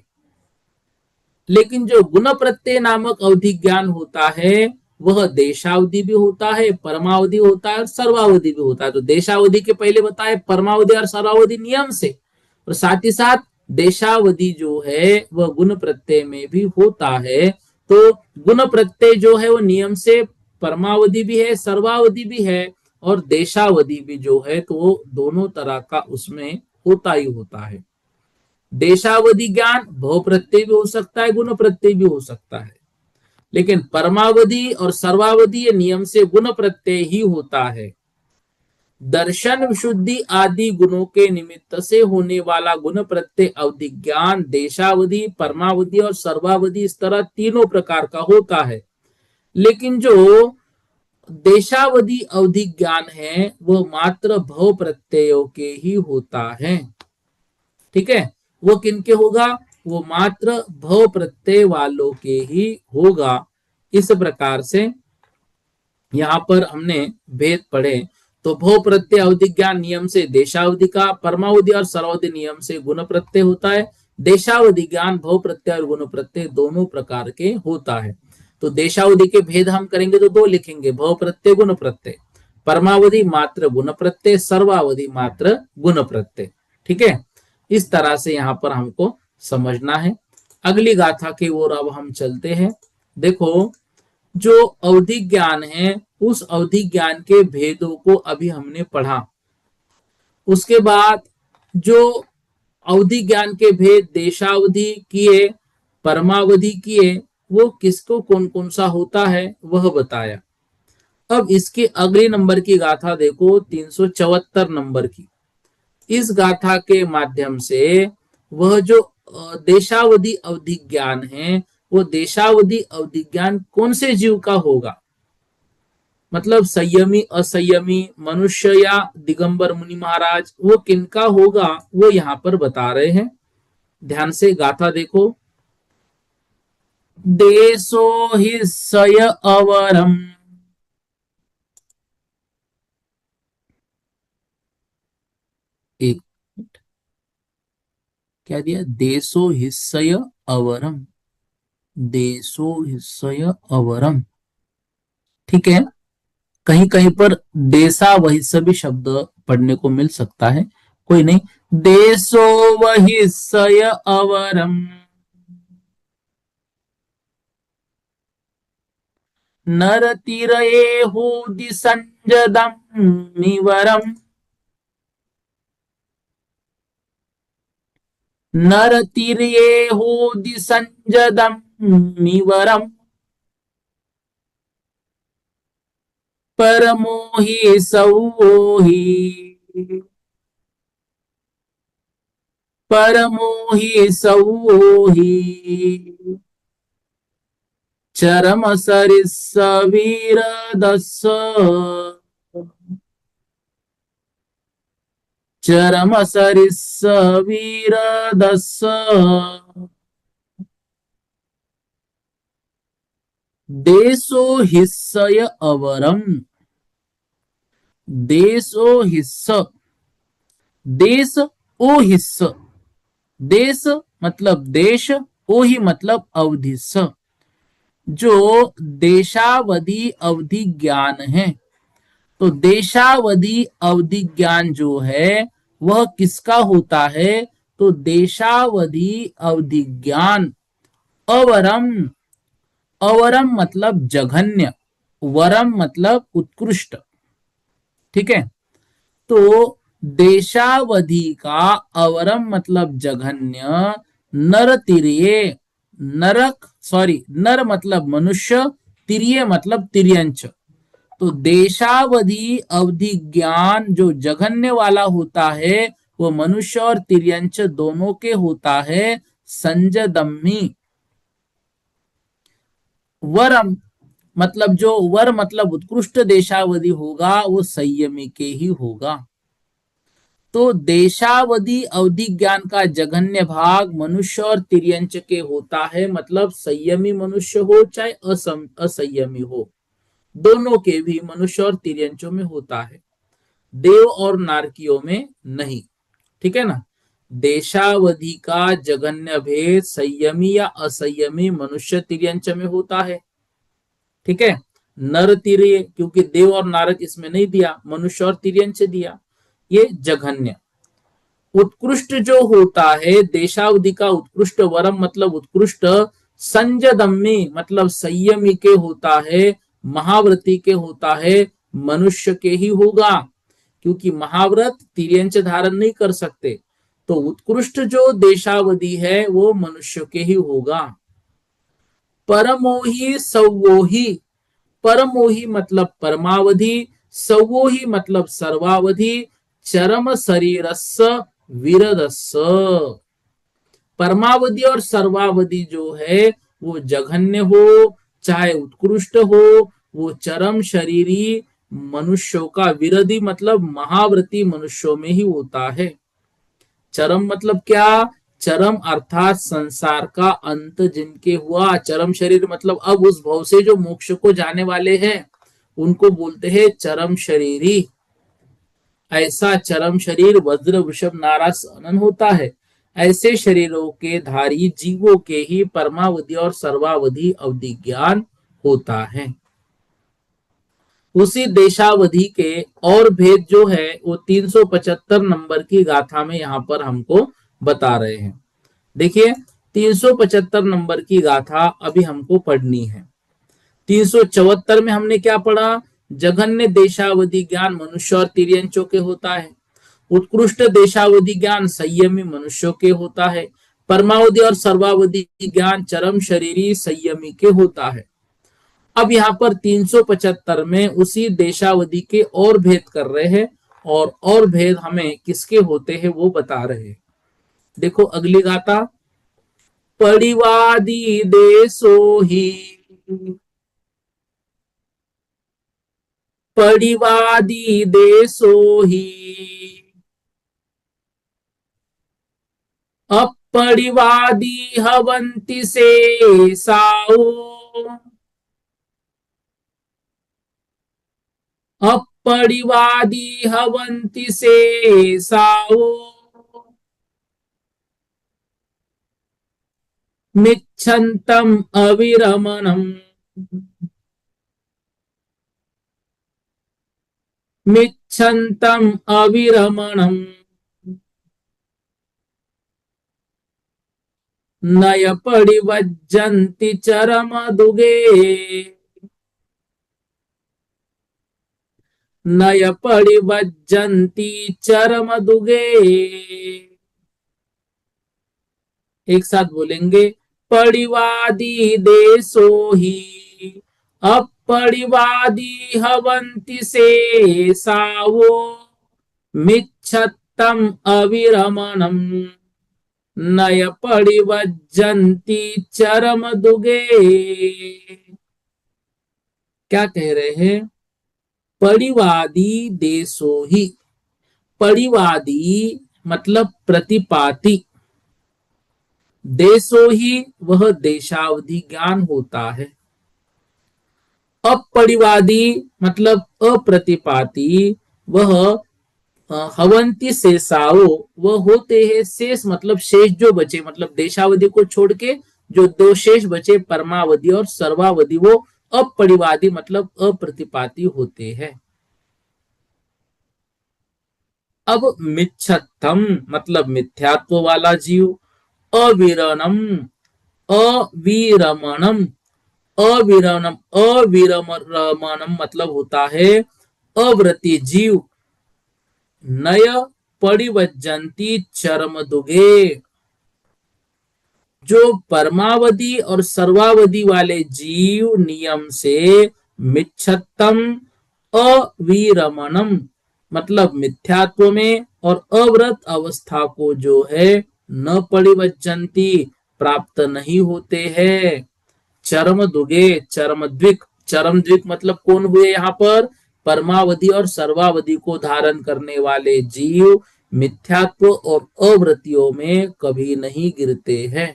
लेकिन जो गुण प्रत्यय नामक अवधि ज्ञान होता है वह देशावधि भी होता है, परमावधि होता है और सर्वावधि भी होता है। तो देशावधि के पहले बताए परमावधि और सर्वावधि नियम से, और साथ ही साथ देशावधि जो है वह गुण प्रत्यय में भी होता है। तो गुण प्रत्यय जो है वो नियम से परमावधि भी है, सर्वावधि भी है, और देशावधि भी जो है तो वो दोनों तरह का उसमें होता ही होता है। देशावधि ज्ञान भव प्रत्यय भी हो सकता है, गुण प्रत्यय भी हो सकता है, लेकिन परमावधि और सर्वावधि नियम से गुण प्रत्यय ही होता है। दर्शन विशुद्धि आदि गुणों के निमित्त से होने वाला गुण प्रत्यय अवधि ज्ञान देशावधि, परमावधि और सर्वावधि इस तरह तीनों प्रकार का होता है। लेकिन जो देशावधि अवधि ज्ञान है वो मात्र भव प्रत्ययों के ही होता है। ठीक है, वो किनके होगा, वो मात्र भव प्रत्यय वालों के ही होगा। इस प्रकार से यहां पर हमने भेद पढ़े। तो भव प्रत्यय अवधि ज्ञान नियम से देशावधि का, परमावधि और सर्वावधि नियम से गुण प्रत्यय होता है। देशावधि ज्ञान भव प्रत्यय और गुण प्रत्यय दोनों प्रकार के होता है। तो देशावधि के भेद हम करेंगे तो दो लिखेंगे, भव प्रत्यय गुण प्रत्यय। परमावधि मात्र गुण प्रत्यय, सर्वावधि मात्र गुण प्रत्यय। ठीक है, इस तरह से यहां पर हमको समझना है। अगली गाथा की ओर अब हम चलते हैं। देखो, जो अवधि ज्ञान है उस अवधि ज्ञान के भेदों को अभी हमने पढ़ा। उसके बाद जो अवधि ज्ञान के भेद देशावधि किए, परमावधि किए, वो किसको कौन कौन सा होता है वह बताया। अब इसके अगले नंबर की गाथा देखो, 374 नंबर की। इस गाथा के माध्यम से वह जो देशावधि अवधि ज्ञान है वो देशावधि अवधि ज्ञान कौन से जीव का होगा, मतलब संयमी, असंयमी, मनुष्य या दिगंबर मुनि महाराज, वो किनका होगा वो यहां पर बता रहे हैं। ध्यान से गाथा देखो। देशो हि सय अवरम, एक क्या दिया, देशो हिस्सय अवरम, देशो हिस्सय अवरम। ठीक है, कहीं कहीं पर देशा वही सभी शब्द पढ़ने को मिल सकता है, कोई नहीं। देशो वही सय अवरम, नरतिरयेहूदि संजदम्मिवरम्, नरतिर्येहूदि संजदम्मिवरम्, परमो हि सवो हि, परमो हि सवो हि, चरम सरिसवीरदस्स, चरम सरिसवीरदस्स, देशो हिस्सय अवरम। देशो हिस्स, देश ओ हिस्स, देश मतलब देश, ओ ही मतलब अवधि स, जो देशावधि अवधि ज्ञान है। तो देशावधि अवधि ज्ञान जो है वह किसका होता है, तो देशावधि अवधि ज्ञान अवरम, अवरम मतलब जघन्य, वरम मतलब उत्कृष्ट। ठीक है, तो देशावधि का अवरम मतलब जघन्य, नर तिर्ये, नरक सॉरी नर मतलब मनुष्य, तिर्ये मतलब तिर्यंच। तो देशावधि अवधि ज्ञान जो जघन्य वाला होता है वो मनुष्य और तिर्यंच दोनों के होता है। संजदम्मी, वरम मतलब जो वर मतलब उत्कृष्ट देशावधि होगा वो संयमी के ही होगा। तो देशावधि अवधि ज्ञान का जघन्य भाग मनुष्य और तिर्यंच के होता है, मतलब संयमी मनुष्य हो चाहे असंयमी हो, दोनों के भी मनुष्य और तिर्यंचों में होता है, देव और नारकियों में नहीं। ठीक है ना। देशावधि का जघन्य भेद संयमी या असंयमी मनुष्य तिर्यंच में होता है। ठीक है, नर तिर्य, क्योंकि देव और नारद इसमें नहीं दिया, मनुष्य और तिर्यंच दिया, ये जघन्य। उत्कृष्ट जो होता है देशावधि का, उत्कृष्ट वरम मतलब उत्कृष्ट, संजदम्मी मतलब संयमी के होता है, महाव्रती के होता है, मनुष्य के ही होगा, क्योंकि महाव्रत तिर्यंच धारण नहीं कर सकते। तो उत्कृष्ट जो देशावधि है वो मनुष्य के ही होगा। परमोही सवोही, परमोही मतलब परमावधि, सवोही मतलब सर्वावधि, चरम शरीरस्य विरदस्य। परमावधि और सर्वावधि जो है वो जघन्य हो चाहे उत्कृष्ट हो, वो चरम शरीरी मनुष्यों का, विरधि मतलब महाव्रती मनुष्यों में ही होता है। चरम मतलब क्या, चरम अर्थात संसार का अंत जिनके हुआ, चरम शरीर मतलब अब उस भव से जो मोक्ष को जाने वाले हैं उनको बोलते हैं चरम शरीरी। ऐसा चरम शरीर वज्र वृषभ नारा सनन होता है, ऐसे शरीरों के धारी जीवों के ही परमावधि और सर्वावधि अवधि ज्ञान होता है। उसी देशावधि के और भेद जो है वो 375 नंबर की गाथा में यहां पर हमको बता रहे हैं। देखिए 375 नंबर की गाथा अभी हमको पढ़नी है। 374 में हमने क्या पढ़ा, जघन्य देशावधि ज्ञान मनुष्य और तिर्यंचों के होता है, उत्कृष्ट देशावधि ज्ञान संयमी मनुष्यों के होता है, परमावधि और सर्वावधि ज्ञान चरम शरीरी संयमी के होता है। अब यहाँ पर 375 में उसी देशावधि के और भेद कर रहे हैं, और भेद हमें किसके होते हैं वो बता रहे हैं। देखो अगली गाथा, परिवादी देशो ही, परिवादी देशो ही, अपरिवादी हवंति से साओ, अपरिवादी हवंति से साओ, मिच्छन्तम अविरमणम, मिच्छन्तम अविरमणम, नय परिवज्जन्ति चरम दुगे, नय परिवज्जन्ति चरम दुगे। एक साथ बोलेंगे, परिवादी देशो ही, अपरिवादी हवंति से सावो, मिच्छत्तम अविरमणम, नय परिवज्जन्ति चरम दुगे। क्या कह रहे हैं, परिवादी देशो ही, परिवादी मतलब प्रतिपाती, देशो ही वह देशावधि ज्ञान होता है, अपरिवादी मतलब अप्रतिपाती, वह हवंती शेषाओ, वह होते हैं शेष मतलब शेष जो बचे, मतलब देशावधि को छोड़ के जो दो शेष बचे परमावधि और सर्वावधि, वो अपरिवादी मतलब अप्रतिपाती होते हैं। अब मिच्छत्तम मतलब मिथ्यात्व वाला जीव, अविरणम, अविरमणम, अविरमणम, अविरमणम मतलब होता है अव्रती जीव, नय परिवज्जन्ति चरम दुगे, जो परमावधि और सर्वावधि वाले जीव नियम से मिच्छत्तम अविरमणम मतलब मिथ्यात्व में और अव्रत अवस्था को जो है न परिवज्जन्ति प्राप्त नहीं होते हैं, चरम दुगे, चरम द्विक, चरम द्विक मतलब कौन हुए यहाँ पर, परमावधि और सर्वावधि को धारण करने वाले जीव मिथ्यात्व और अवृत्तियों में कभी नहीं गिरते हैं,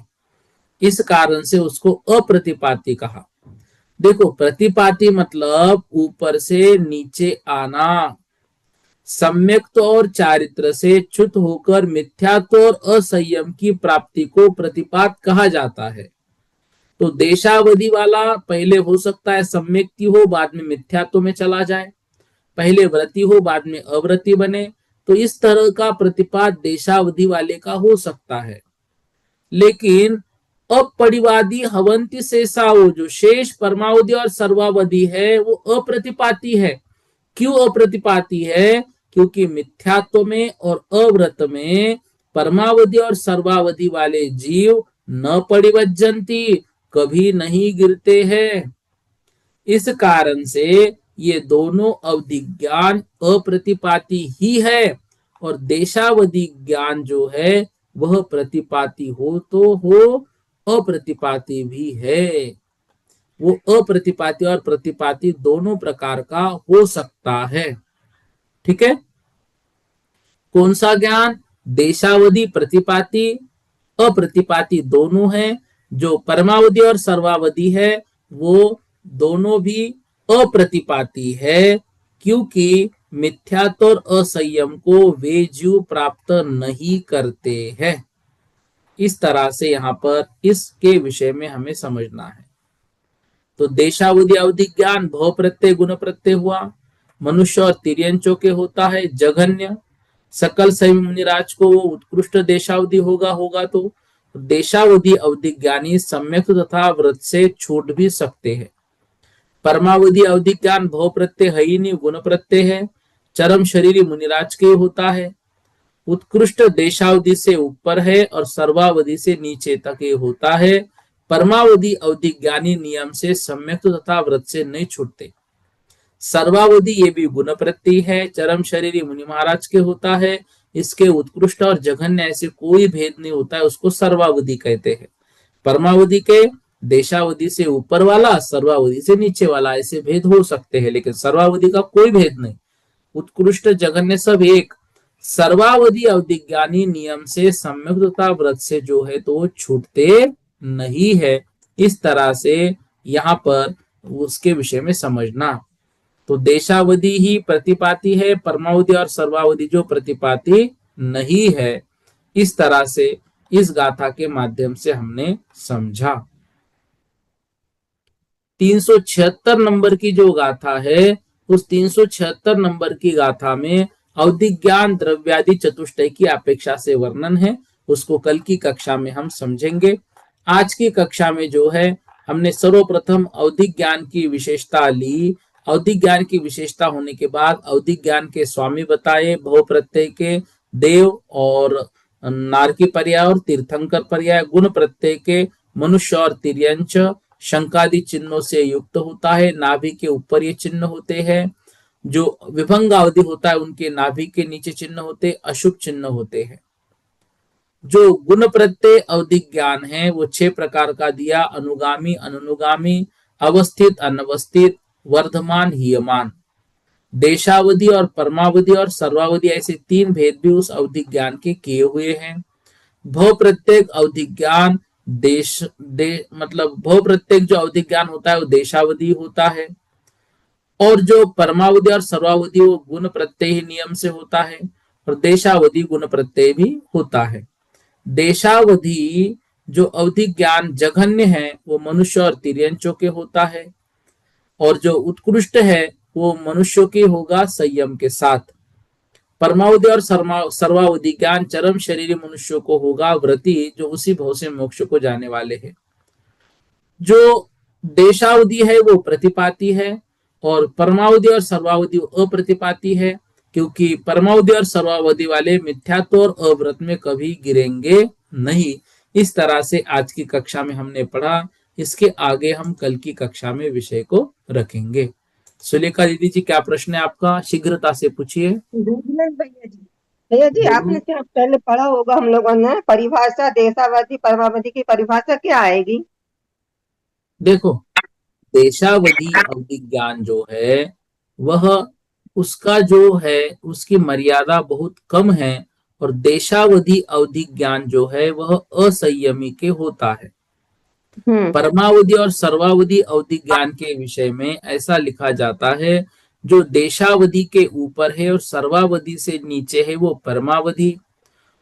इस कारण से उसको अप्रतिपाती कहा। देखो प्रतिपाती मतलब ऊपर से नीचे आना, सम्यक्त्व और चारित्र से च्युत होकर मिथ्यात्व और असंयम की प्राप्ति को प्रतिपात कहा जाता है। तो देशावधि वाला पहले हो सकता है सम्यक्ति हो, बाद में मिथ्यात्व में चला जाए, पहले व्रती हो बाद में अव्रती बने। तो इस तरह का प्रतिपात देशावधि वाले का हो सकता है। लेकिन अपरिवादी हवंती शेषाओ, जो शेष परमावधि और सर्वावधि है, वो अप्रतिपाती है। क्यों अप्रतिपाती है? क्योंकि मिथ्यात्व में और अव्रत में परमावधि और सर्वावधि वाले जीव न परिवज्जंती, कभी नहीं गिरते हैं। इस कारण से ये दोनों अवधि ज्ञान अप्रतिपाती ही है, और देशावधि ज्ञान जो है वह प्रतिपाती हो तो हो, अप्रतिपाती भी है। वो अप्रतिपाती और प्रतिपाती दोनों प्रकार का हो सकता है। ठीक है। कौन सा ज्ञान? देशावधि प्रतिपाती अप्रतिपाती दोनों है। जो परमावधि और सर्वावधि है वो दोनों भी अप्रतिपाती है, क्योंकि मिथ्यात्व और असंयम को वे जीव प्राप्त नहीं करते हैं। इस तरह से यहाँ पर इसके विषय में हमें समझना है। तो देशावधि अवधि ज्ञान भव प्रत्यय गुण प्रत्यय हुआ, मनुष्य और तिर्यंचों के होता है जघन्य। सकल सभी मुनिराज को वो उत्कृष्ट देशावधि होगा तो देशावधि अवधि ज्ञानी सम्यक तथा व्रत से छूट भी सकते हैं। परमावधि अवधि ज्ञान भव प्रत्यय है ही नहीं, गुण प्रत्यय है, चरम शरीरी मुनिराज के होता है, उत्कृष्ट देशावधि से ऊपर है और सर्वावधि से नीचे तक ये होता है। परमावधि अवधि ज्ञानी नियम से सम्यक तथा व्रत से नहीं छूटते। सर्वावधि ये भी गुण प्रत्यय है, चरम शरीरी मुनि महाराज के होता है, इसके उत्कृष्ट और जघन्य ऐसे कोई भेद नहीं होता है, उसको सर्वावधि कहते हैं। परमावधि के देशावधि से ऊपर वाला, सर्वावधि से नीचे वाला, ऐसे भेद हो सकते हैं, लेकिन सर्वावधि का कोई भेद नहीं। उत्कृष्ट जघन्य सब एक। सर्वावधि अवधि ज्ञानी नियम से सम्यक तथा व्रत से जो है तो छूटते नहीं है। इस तरह से यहाँ पर उसके विषय में समझना। तो देशावधि ही प्रतिपाती है, परमावधि और सर्वावधि जो प्रतिपाती नहीं है। इस तरह से इस गाथा के माध्यम से हमने समझा। 376 नंबर की जो गाथा है, उस 376 नंबर की गाथा में अवधि ज्ञान द्रव्यादि चतुष्टय की अपेक्षा से वर्णन है। उसको कल की कक्षा में हम समझेंगे। आज की कक्षा में जो है हमने सर्वप्रथम अवधि ज्ञान की विशेषता ली। अवधि ज्ञान की विशेषता होने के बाद अवधि ज्ञान के स्वामी बताए, भव प्रत्यय के देव और नारकी पर्याय और तीर्थंकर पर्याय, गुण प्रत्यय के मनुष्य और तिर्यंच, शंकादि चिन्हों से युक्त होता है, नाभि के ऊपर ये चिन्ह होते हैं। जो विभंग अवधि होता है उनके नाभि के नीचे चिन्ह होते, अशुभ चिन्ह होते हैं। जो गुण प्रत्यय अवधि ज्ञान है वो 6 प्रकार का दिया, अनुगामी, अनुगामी, अवस्थित, अनवस्थित, वर्धमान, हीयमान। देशावधि और परमावधि और सर्वावधि ऐसे 3 भेद भी उस अवधि ज्ञान के किए हुए हैं। भव प्रत्येक अवधि ज्ञान मतलब भव प्रत्येक जो अवधि ज्ञान होता है वो देशावधि होता है, और जो परमावधि और सर्वावधि वो गुण प्रत्यय ही नियम से होता है, और देशावधि गुण प्रत्यय भी होता है। देशावधि जो अवधि ज्ञान जघन्य है वो मनुष्य और तिर्यंचों के होता है, और जो उत्कृष्ट है वो मनुष्यों के होगा संयम के साथ। परमावधि और सर्वावधि ज्ञान चरम शरीरी मनुष्यों को होगा व्रती, जो उसी भव से मोक्ष को जाने वाले हैं। जो देशावधि है वो प्रतिपाती है, और परमावधि और सर्वावधि अप्रतिपाती है, क्योंकि परमावधि और सर्वावधि वाले मिथ्यात्व और अव्रत में कभी गिरेंगे नहीं। इस तरह से आज की कक्षा में हमने पढ़ा। इसके आगे हम कल की कक्षा में विषय को रखेंगे। सुलेखा दीदी जी, क्या प्रश्न है आपका? शीघ्रता से पूछिए। भैया जी आपने क्या पहले पढ़ा होगा हम लोगों ने, परिभाषा देशावधि परमावधि की परिभाषा क्या आएगी? देखो, देशावधि अवधि ज्ञान जो है वह उसका जो है उसकी मर्यादा बहुत कम है, और देशावधि अवधि ज्ञान जो है वह असंयमी के होता है। परमावधि और सर्वावधि अवधि ज्ञान के विषय में ऐसा लिखा जाता है जो देशावधि के ऊपर है और सर्वावधि से नीचे है वो परमावधि।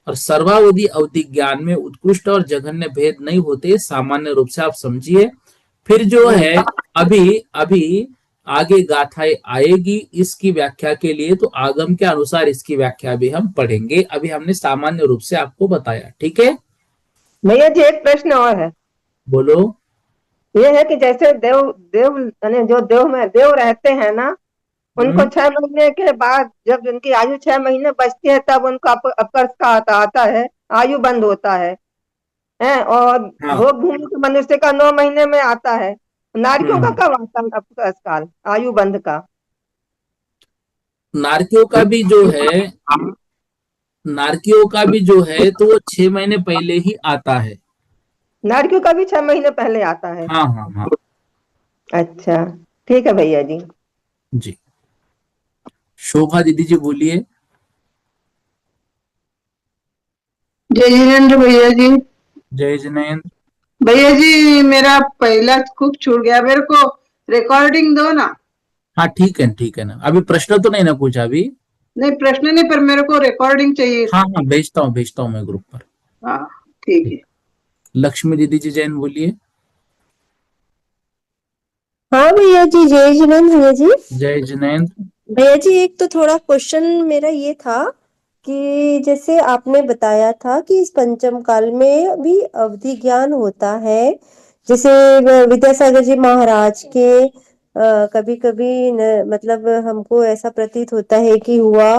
और सर्वावधि अवधि ज्ञान में उत्कृष्ट और जघन्य भेद नहीं होते, सामान्य रूप से आप समझिए। फिर जो है अभी अभी आगे गाथाएं आएगी इसकी व्याख्या के लिए, तो आगम के अनुसार इसकी व्याख्या भी हम पढ़ेंगे। अभी हमने सामान्य रूप से आपको बताया, ठीक है। भैया जी एक प्रश्न और है। बोलो। ये है कि जैसे देव देव यानी जो देव में देव रहते हैं ना, उनको हम्म। 6 महीने के बाद जब उनकी आयु 6 महीने बचती है तब उनको अपकर्ष का आता है, आयु बंद होता है। और हाँ, भोग भूमि के मनुष्य का 9 महीने में आता है। नारियों का हम्म। कब आता है अपकर्ष काल, आयु बंद का? नारकियों का भी जो है, नारकियों का भी जो है तो वो 6 महीने पहले ही आता है। नारियों का भी 6 महीने पहले आता है। हाँ हाँ हाँ। अच्छा, ठीक है भैया जी। जी। शोभा दीदी जी बोलिए। जय जिनेन्द्र भैया जी। जय जिनेन्द्र। भैया जी मेरा पहला खूब छूट गया, मेरे को रिकॉर्डिंग दो ना। हाँ ठीक है ना, अभी प्रश्न तो नहीं ना पूछा अभी। नहीं प्रश्न नहीं, पर मेरे को रिकॉर्डिंग चाहिए। हाँ हाँ, भेजता हूँ मैं ग्रुप पर। हाँ ठीक ठीक। है। लक्ष्मी दीदी जी जैन बोलिए। हाँ भैया जी, जय जिनेन्द्र भैया जी। जय जिनेन्द्र। भैया जी एक तो थोड़ा क्वेश्चन मेरा ये था कि जैसे आपने बताया था कि इस पंचम काल में भी अवधि ज्ञान होता है, जैसे विद्यासागर जी महाराज के कभी कभी मतलब हमको ऐसा प्रतीत होता है कि हुआ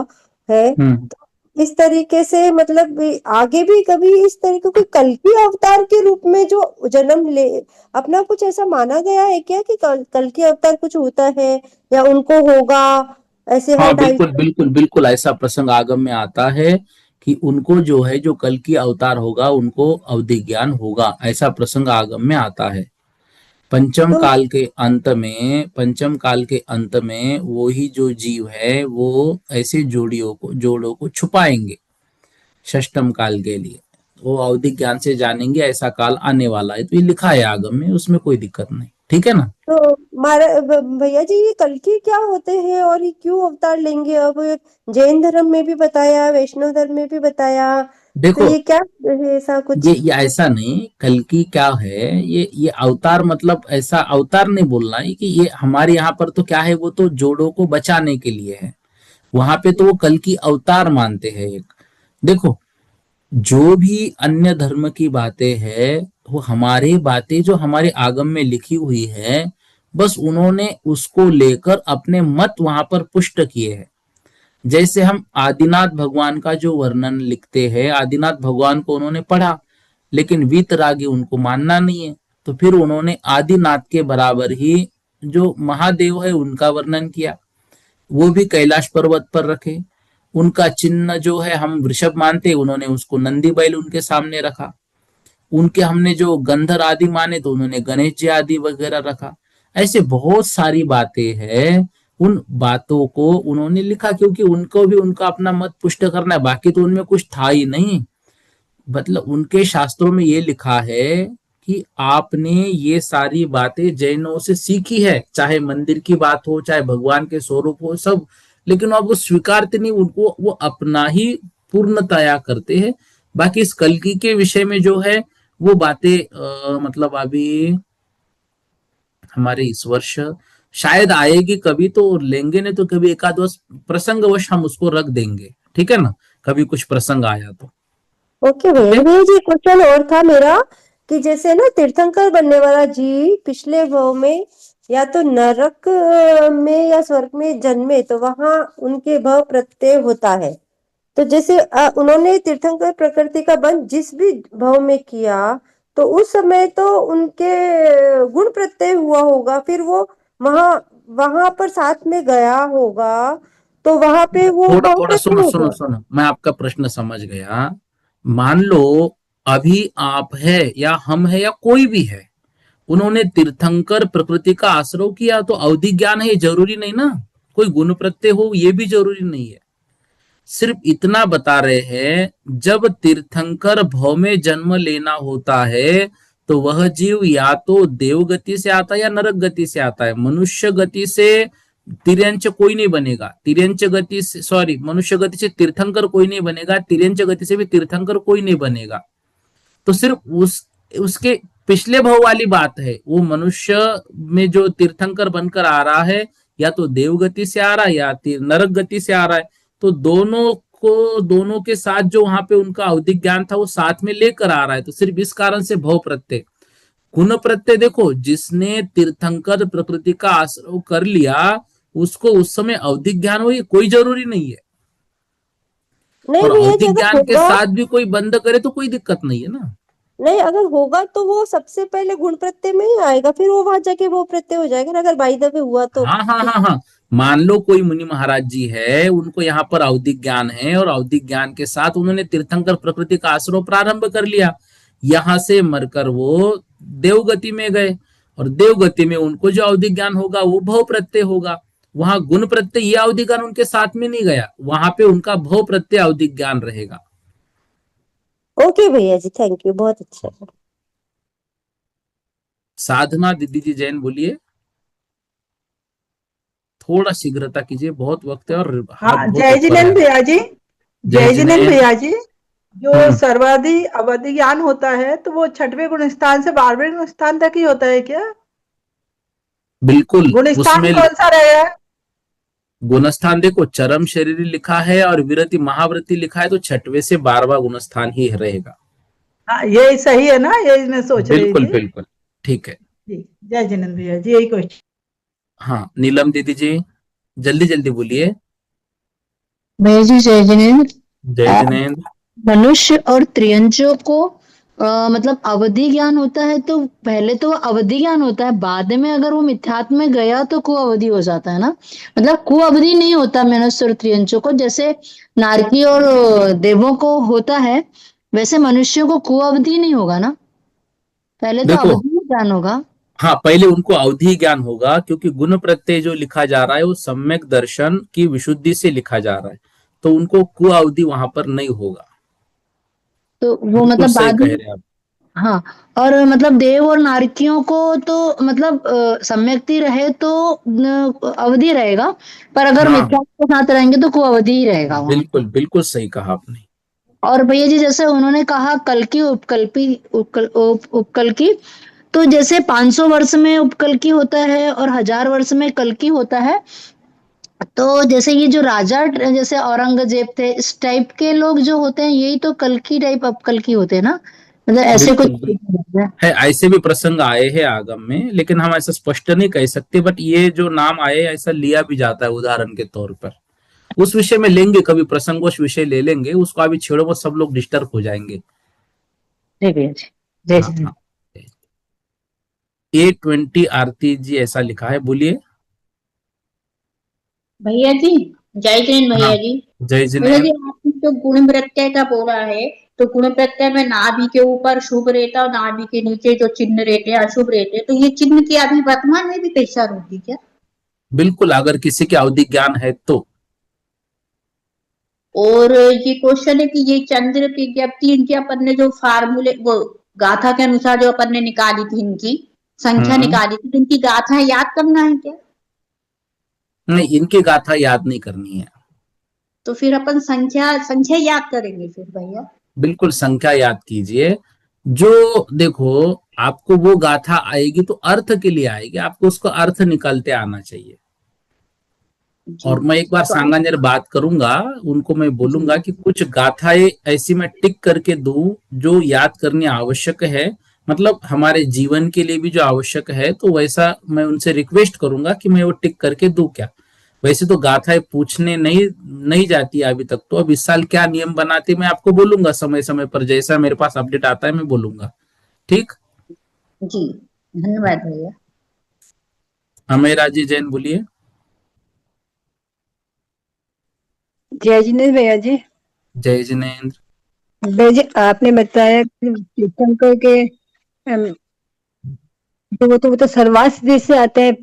है। हम्म। इस तरीके से मतलब आगे भी कभी इस तरीके कोई कल्कि अवतार के रूप में जो जन्म ले अपना, कुछ ऐसा माना गया है क्या कि कल्कि अवतार कुछ होता है या उनको होगा ऐसे हर हाँ, ढाई। बिल्कुल बिल्कुल बिल्कुल ऐसा प्रसंग आगम में आता है कि उनको जो है जो कल की अवतार होगा उनको अवधि ज्ञान होगा, ऐसा प्रसंग आगम में आता है। पंचम तो काल के अंत में, पंचम काल के अंत में वो ही जो जीव है वो ऐसे जोड़ों को छुपाएंगे षष्टम काल के लिए। वो अवधि ज्ञान से जानेंगे ऐसा काल आने वाला है, तो ये लिखा है आगम में, उसमें कोई दिक्कत नहीं, ठीक है ना। तो भैया जी ये कल्कि क्या होते हैं और ये क्यों अवतार लेंगे? अब जैन धर्म में भी बताया, वैष्णव धर्म में भी बताया, तो देखो, ये क्या है ऐसा कुछ? ये ऐसा नहीं, कल की क्या है, ये अवतार मतलब ऐसा अवतार नहीं बोलना है कि ये हमारे यहाँ पर तो क्या है, वो तो जोड़ों को बचाने के लिए है। वहां पे तो वो कल की अवतार मानते हैं एक। देखो, जो भी अन्य धर्म की बातें हैं वो हमारी बातें जो हमारे आगम में लिखी हुई है, बस उन्होंने उसको लेकर अपने मत वहां पर पुष्ट किए हैं। जैसे हम आदिनाथ भगवान का जो वर्णन लिखते हैं, आदिनाथ भगवान को उन्होंने पढ़ा लेकिन वीतरागी उनको मानना नहीं है, तो फिर उन्होंने आदिनाथ के बराबर ही जो महादेव है उनका वर्णन किया, वो भी कैलाश पर्वत पर रखे। उनका चिन्ह जो है हम वृषभ मानते, उन्होंने उसको नंदी बैल उनके सामने रखा। उनके हमने जो गंधर आदि माने तो उन्होंने गणेश जी आदि वगैरह रखा। ऐसे बहुत सारी बातें हैं, उन बातों को उन्होंने लिखा क्योंकि उनको भी उनका अपना मत पुष्ट करना है, बाकी तो उनमें कुछ था ही नहीं। मतलब उनके शास्त्रों में ये लिखा है कि आपने ये सारी बातें जैनों से सीखी है, चाहे मंदिर की बात हो चाहे भगवान के स्वरूप हो सब, लेकिन अब वो स्वीकारते नहीं उनको, वो अपना ही पूर्णतया करते हैं। बाकी इस कल्कि के विषय में जो है वो बातें मतलब अभी हमारे इस वर्ष शायद आएगी कभी तो लेंगे, नहीं तो कभी एकाद वर्ष प्रसंगवश हम उसको रख देंगे, ठीक है ना, कभी कुछ प्रसंग आया तो। ओके ठीक भैया है। भैया जी क्वेश्चन और था मेरा कि जैसे ना तीर्थंकर बनने वाला जी पिछले भव में या तो नरक में या स्वर्ग में जन्मे तो वहां उनके भव प्रत्यय होता है। तो जैसे उन्होंने तीर्थंकर प्रकृति का बंध जिस भी भव में किया तो उस समय तो उनके गुण प्रत्यय हुआ होगा, फिर वो वहां वहां पर साथ में गया होगा तो वहां पे वो थोड़ा भव थोड़ा प्रत्यय सुनो सुनो होगा। सुनो, मैं आपका प्रश्न समझ गया। मान लो अभी आप है या हम है या कोई भी है, उन्होंने तीर्थंकर प्रकृति का आश्रय किया तो अवधि ज्ञान है, ये जरूरी नहीं ना। कोई गुण प्रत्यय हो ये भी जरूरी नहीं है। सिर्फ इतना बता रहे हैं, जब तीर्थंकर भव में जन्म लेना होता है तो वह जीव या तो देव गति से आता है या नरक गति से आता है। मनुष्य गति से तिर्यंच कोई नहीं बनेगा, तिर्यंच गति से सॉरी मनुष्य गति से तीर्थंकर कोई नहीं बनेगा, तिर्यंच गति से भी तीर्थंकर कोई नहीं बनेगा। तो सिर्फ उसके पिछले भाव वाली बात है, वो मनुष्य में जो तीर्थंकर बनकर आ रहा है या तो देव गति से आ रहा है या नरक गति से आ रहा है, तो दोनों के साथ जो वहां पे उनका अवधिक ज्ञान था वो साथ में लेकर आ रहा है। तो सिर्फ इस कारण से भव प्रत्यय। गुण प्रत्यय देखो, जिसने तीर्थंकर प्रकृति का आश्रय कर लिया उसको उस समय अवधिक ज्ञान हो, ये कोई जरूरी नहीं है। नहीं और भैया जी, अवधिक अगर ज्ञान के होगा, साथ भी कोई बंद करे तो कोई दिक्कत नहीं है ना। नहीं अगर होगा तो वो सबसे पहले गुण प्रत्यय में ही आएगा, फिर वो वहां जाके वो प्रत्यय हो जाएगा ना, अगर बाई द वे हुआ तो। हाँ हाँ हाँ हाँ, मान लो कोई मुनि महाराज जी है, उनको यहाँ पर अवधिक ज्ञान है और अवधिक ज्ञान के साथ उन्होंने तीर्थंकर प्रकृति का आश्रय प्रारंभ कर लिया, यहां से मरकर वो देवगति में गए और देवगति में उनको जो अवधिक ज्ञान होगा वो भव प्रत्यय होगा। वहां गुण प्रत्यय ये अवधिक ज्ञान उनके साथ में नहीं गया, वहां पे उनका भव प्रत्यय अवधिक ज्ञान रहेगा। ओके भैया जी, थैंक यू, बहुत अच्छा। साधना दीदी जी जैन बोलिए, थोड़ा शीघ्रता कीजिए, बहुत वक्त है और हाथ हाँ, बहुत जय ऊपर जिनेन्द्र है। भैया जी। जय जय जिनेन्द्र जिनेन्द्र। भैया जी, जो हम्म। सर्वाधि अवधि ज्ञान होता है तो वो 6वें गुण स्थान से 12वें गुण स्थान तक ही होता है क्या? बिल्कुल, गुण स्थान उसमें कौन सा रहेगा? गुणस्थान देखो, चरम शरीर लिखा है और विरति महाव्रति लिखा है, तो 6वें से 12वां गुणस्थान ही रहेगा। हाँ, ये सही है ना, यही मैं सोच रही बिल्कुल थी। बिल्कुल ठीक है। जी, जय जिनेन्द्र भैया जी, यही क्वेश्चन। हाँ नीलम दीदी जी, जल्दी जल्दी बोलिए। भैया जी जय जिनेन्द्र। जय जिनेन्द्र। मनुष्य और त्रियंचों को मतलब अवधि ज्ञान होता है, तो पहले तो अवधि ज्ञान होता है, बाद में अगर वो मिथ्यात्व में गया तो कु अवधि हो जाता है ना। मतलब कु अवधि नहीं होता मनुष्य और त्रियंचों को, जैसे नारकी और देवों को होता है, वैसे मनुष्यों को कु अवधि नहीं होगा ना, पहले तो देखो, अवधि ज्ञान होगा। हाँ पहले उनको अवधि ज्ञान होगा, क्योंकि गुण प्रत्यय जो लिखा जा रहा है वो सम्यक दर्शन की विशुद्धि से लिखा जा रहा है, तो उनको कु अवधि वहां पर नहीं होगा। तो वो बिल्कुल मतलब सही बाद कह में। रहे हैं आप। हाँ, और मतलब देव और नारकियों को तो मतलब सम्यक्ति रहे तो अवधि रहेगा, पर अगर हाँ मिथ्या के साथ रहेंगे तो को अवधि ही रहेगा वहां। बिल्कुल बिल्कुल सही कहा आपने। और भैया जी जैसे उन्होंने कहा कल की उपकल की, तो जैसे 500 वर्ष में उपकल की होता है और 1000 वर्ष में कल की होता है, तो जैसे ये जो राजा जैसे औरंगजेब थे, इस टाइप के लोग जो होते हैं यही तो कल की टाइप अपकल की होते हैं ना, मतलब ऐसे बिल्कुल कुछ बिल्कुल है, ऐसे भी प्रसंग आए हैं आगम में, लेकिन हम ऐसा स्पष्ट नहीं कह सकते, बट ये जो नाम आए ऐसा लिया भी जाता है उदाहरण के तौर पर। उस विषय में लेंगे कभी, प्रसंगों विषय ले लेंगे उसको, अभी छेड़ो वो सब लोग डिस्टर्ब हो जाएंगे। जी भैया जी, जय हाँ जी। हाँ। A20 आरती जी ऐसा लिखा है, बोलिए। भैया जी, जय जैन हाँ भैया जी। जय भैया जी, जिनेन्द्र। आपने जो गुण प्रत्यय का बोला है, तो गुण प्रत्यय में नाभि के ऊपर शुभ रहता और नाभि के नीचे जो चिन्ह रहते हैं अशुभ रहते हैं, तो ये चिन्ह की अभी वर्तमान में भी पहचान होती क्या? बिल्कुल, अगर किसी के अवधि ज्ञान है तो। और ये क्वेश्चन है कि ये चंद्र विज्ञप्ति इनके अपन ने जो फार्मूले वो गाथा के अनुसार जो अपन ने निकाली थी, इनकी संख्या हम्म। निकाली थी, तो इनकी गाथा याद करना है क्या? नहीं, इनकी गाथा याद नहीं करनी है। तो फिर अपन संख्या संख्या याद करेंगे फिर भैया। बिल्कुल संख्या याद कीजिए। जो देखो, आपको वो गाथा आएगी तो अर्थ के लिए आएगी, आपको उसका अर्थ निकालते आना चाहिए। जी, और मैं एक बार तो सांगानेर बात करूंगा, उनको मैं बोलूंगा जी कि कुछ गाथाएं ऐसी मैं टिक करके दूं जो याद करनी आवश्यक है, मतलब हमारे जीवन के लिए भी जो आवश्यक है, तो वैसा मैं उनसे रिक्वेस्ट करूंगा कि मैं वो टिक करके दूं क्या। वैसे तो गाथाएं पूछने नहीं नहीं जाती है अभी तक, तो अब इस साल क्या नियम बनाते मैं आपको बोलूंगा, समय समय पर जैसा मेरे पास अपडेट आता है मैं बोलूंगा। ठीक। जी, धन्यवाद भैया। अमेरा जी जैन बोलिए। जय जिनेन्द्र भैया जी। जय जिनेन्द्र। भैया जी, आपने बताया कि तीर्थंकर के वो तो सर्वास देश से आते हैं,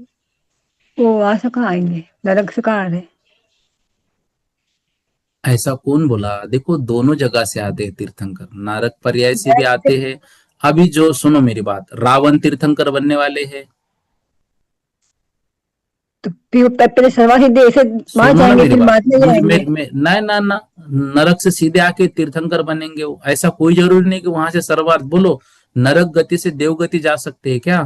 वो वहां से कहाँ आएंगे, नरक से कहाँ आ रहे हैं? ऐसा कौन बोला, देखो दोनों जगह से आते हैं तीर्थंकर, नारक पर्याय से भी आते हैं। अभी जो सुनो मेरी बात, रावण तीर्थंकर बनने वाले हैं, तो पहले सर्वा सिद्धि ऐसे वहां सुनो ना जाएंगे मेरी फिर बात, बाद में जाएंगे। ना ना ना, नरक से सीधे आके तीर्थंकर बनेंगे वो, ऐसा कोई जरूरी नहीं कि वहां से सर्वार्थ बोलो। नरक गति से देवगति जा सकते हैं क्या?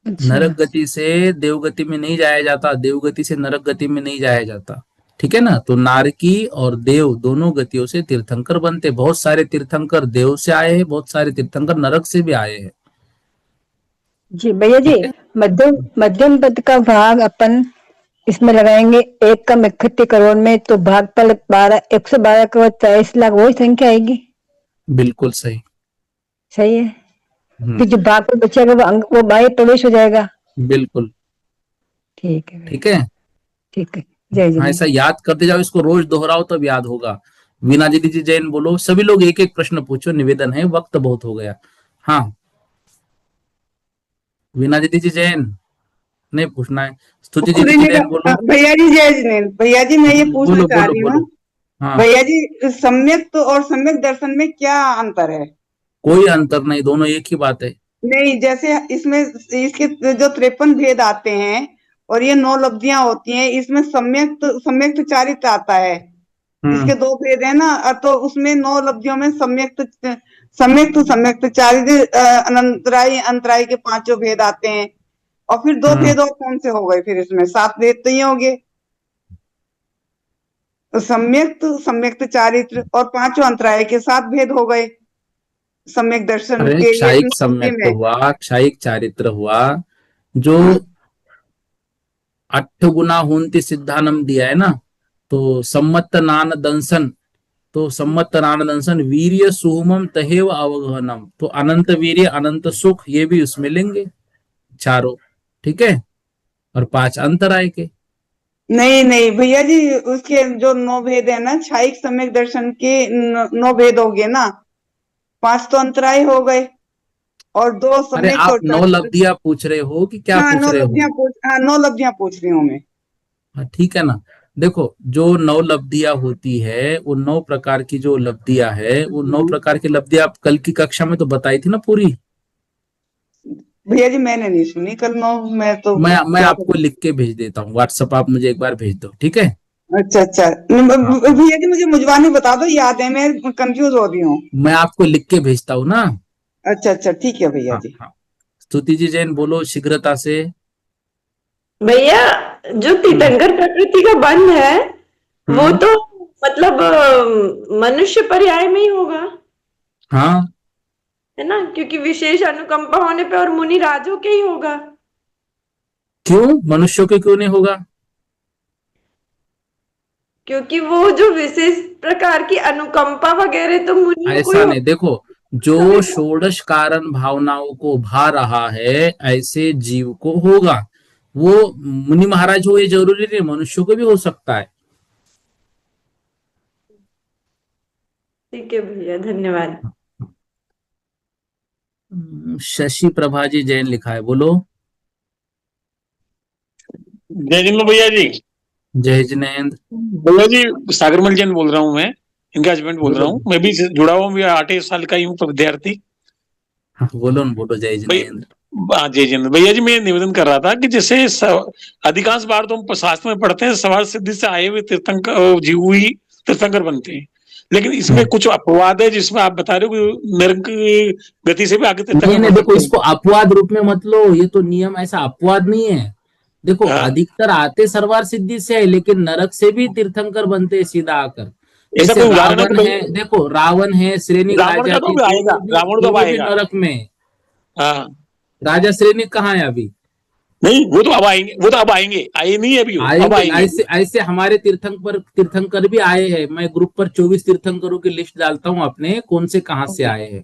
अच्छा नरक गति से देवगति में नहीं जाया जाता, देवगति से नरक गति में नहीं जाया जाता, ठीक है ना। तो नारकी और देव दोनों गतियों से तीर्थंकर बनते। बहुत सारे तीर्थंकर देव से आए हैं, बहुत सारे तीर्थंकर नरक से भी आए हैं। जी भैया जी, ठीक है। मध्यम मध्यम पद का भाग अपन इसमें लगाएंगे 1,61,00,000 में, तो भागफल 112 करोड़ 23 लाख वही संख्या आएगी। बिल्कुल सही। सही है। हम्म, फिर जो भागफल बचेगा वो बाह्य प्रवेश हो जाएगा। बिल्कुल ठीक है भैया, ठीक है। ठीक है। जय हाँ, ऐसा जिनेन्द्र। याद करते जाओ, इसको रोज दोहराओ तब याद होगा। वीना दीदी जी जैन बोलो, सभी लोग एक एक प्रश्न पूछो, निवेदन है, वक्त बहुत हो गया। हाँ, वीना दीदी जी जैन नहीं पूछना है। स्तुति खुद दीदी ही जी निकल जैन बोलो। भैया जी जय जिनेन्द्र। भैया जी मैं ये पूछना बोलो चाह बोलो रही बोलो। हूँ, हाँ, भैया जी सम्यक और सम्यक दर्शन में क्या अंतर है? कोई अंतर नहीं, दोनों एक ही बात है। नहीं, जैसे इसमें इसके जो 53 भेद आते हैं और ये 9 लब्धियां होती हैं, इसमें सम्यक चारित्र आता है। इसके 2 भेद है ना, तो उसमें 9 लब्धियों में सम्यक चारित्र अनंतराय अंतराय के 5 भेद आते हैं। और फिर 2 भेद और कौन से हो गए? फिर इसमें 7 भेद तो ये हो गए। तो सम्यक चारित्र और 5 अंतराय के 7 भेद हो गए सम्यक दर्शन अरे के ये क्षायिक 9 लब्धि सम्यक में। हुआ, क्षायिक चारित्र हुआ, जो 8 गुना हुंति सिद्धानम दिया है ना, तो सम्मत नान दंसन, तो सम्मत नान दंसन वीर्य सुहुमम तहेव अवगहनम, तो अनंत वीर्य अनंत सुख ये भी उसमें लेंगे चारों, ठीक है। और 5 अंतराय के। नहीं भैया जी, उसके जो 9 भेद है ना, क्षायिक सम्यक दर्शन के 9 भेद हो गए ना, 5 तो अंतराय हो गए और 2 अरे सम्यक आप और 9 लब्धियां पूछ रहे हो कि क्या हाँ, पूछ 9 रहे हो? लब्धियां हाँ, 9 लब्धियां पूछ रही हूँ मैं। हाँ, ठीक है ना। देखो, जो 9 लब्धियां होती है, वो 9 प्रकार की जो लब्धियां है, वो 9 प्रकार की लब्धियां आप कल की कक्षा में तो बताई थी ना पूरी। भैया जी मैंने नहीं सुनी कल 9, मैं तो मैं आपको लिख के भेज देता हूँ, व्हाट्सएप आप मुझे एक बार भेज दो, ठीक है। अच्छा हाँ, भैया जी मुझे मुझवानी बता दो, याद है, मैं कंफ्यूज हो रही हूँ। मैं आपको लिख के भेजता हूँ ना। अच्छा ठीक है भैया हाँ जी। हाँ। स्तुति जी जैन बोलो शीघ्रता से। भैया, जो तीर्थंकर प्रकृति का बंध है वो तो मतलब मनुष्य पर्याय में ही होगा, हाँ, है ना, क्योंकि विशेष अनुकंपा होने पे और मुनि राजों के ही होगा। क्यों मनुष्यों के क्यों नहीं होगा? क्योंकि वो जो विशेष प्रकार की अनुकंपा वगैरह तो मुनियों को ही ऐसा नहीं, देखो, जो षोडश कारण भावनाओं को भा रहा है ऐसे जीव को होगा। वो मुनि महाराज हो ये जरूरी नहीं, मनुष्यों को भी हो सकता है। ठीक है भैया, धन्यवाद। शशि प्रभा जी जैन लिखा है, बोलो। जय जिनेन्द्र भैया जी। जय जिनेन्द्र। भैया जी सागरमल जैन बोल रहा हूँ मैं, इनका हस्बैंड बोल रहा हूँ। मैं भी जुड़ा हुआ हूँ, 8 साल का ही हूँ विद्यार्थी। हाँ, बोलो न, बोलो जय जिनेन्द्र। जय जिनेन्द्र भैया जी, मैं निवेदन कर रहा था कि जैसे अधिकांश बार तो हम शास्त्र में पढ़ते हैं सवाल सिद्धि से आए हुए तीर्थंकर जीव ही तीर्थंकर बनते हैं, लेकिन इसमें कुछ अपवाद है जिसमें आप बता रहे हो कि नरक गति से भी आगे तीर्थंकर नहीं, बन देखो, सकते हैं। इसको अपवाद रूप में मत लो, ये तो नियम, ऐसा अपवाद नहीं है। देखो, हाँ। अधिकतर आते सर्वार सिद्धि से है, लेकिन नरक से भी तीर्थंकर बनते हैं सीधा आकर। ऐसा जैसे कोई उदाहरण है रावण कि है, देखो रावण है, श्रेणिक रावण राजा का जी, तो भी आएगा, रावण तो अब वो भी आएगा। नरक में। हाँ, राजा श्रेणिक कहाँ है अभी? नहीं वो तो अब आएंगे, वो तो अब आएंगे, आए नहीं अभी, अब आएंगे। आएंगे। ऐसे ऐसे हमारे तीर्थंकर भी आए हैं। मैं ग्रुप पर 24 तीर्थंकरों की लिस्ट डालता हूँ अपने, कौन से कहाँ से आए हैं,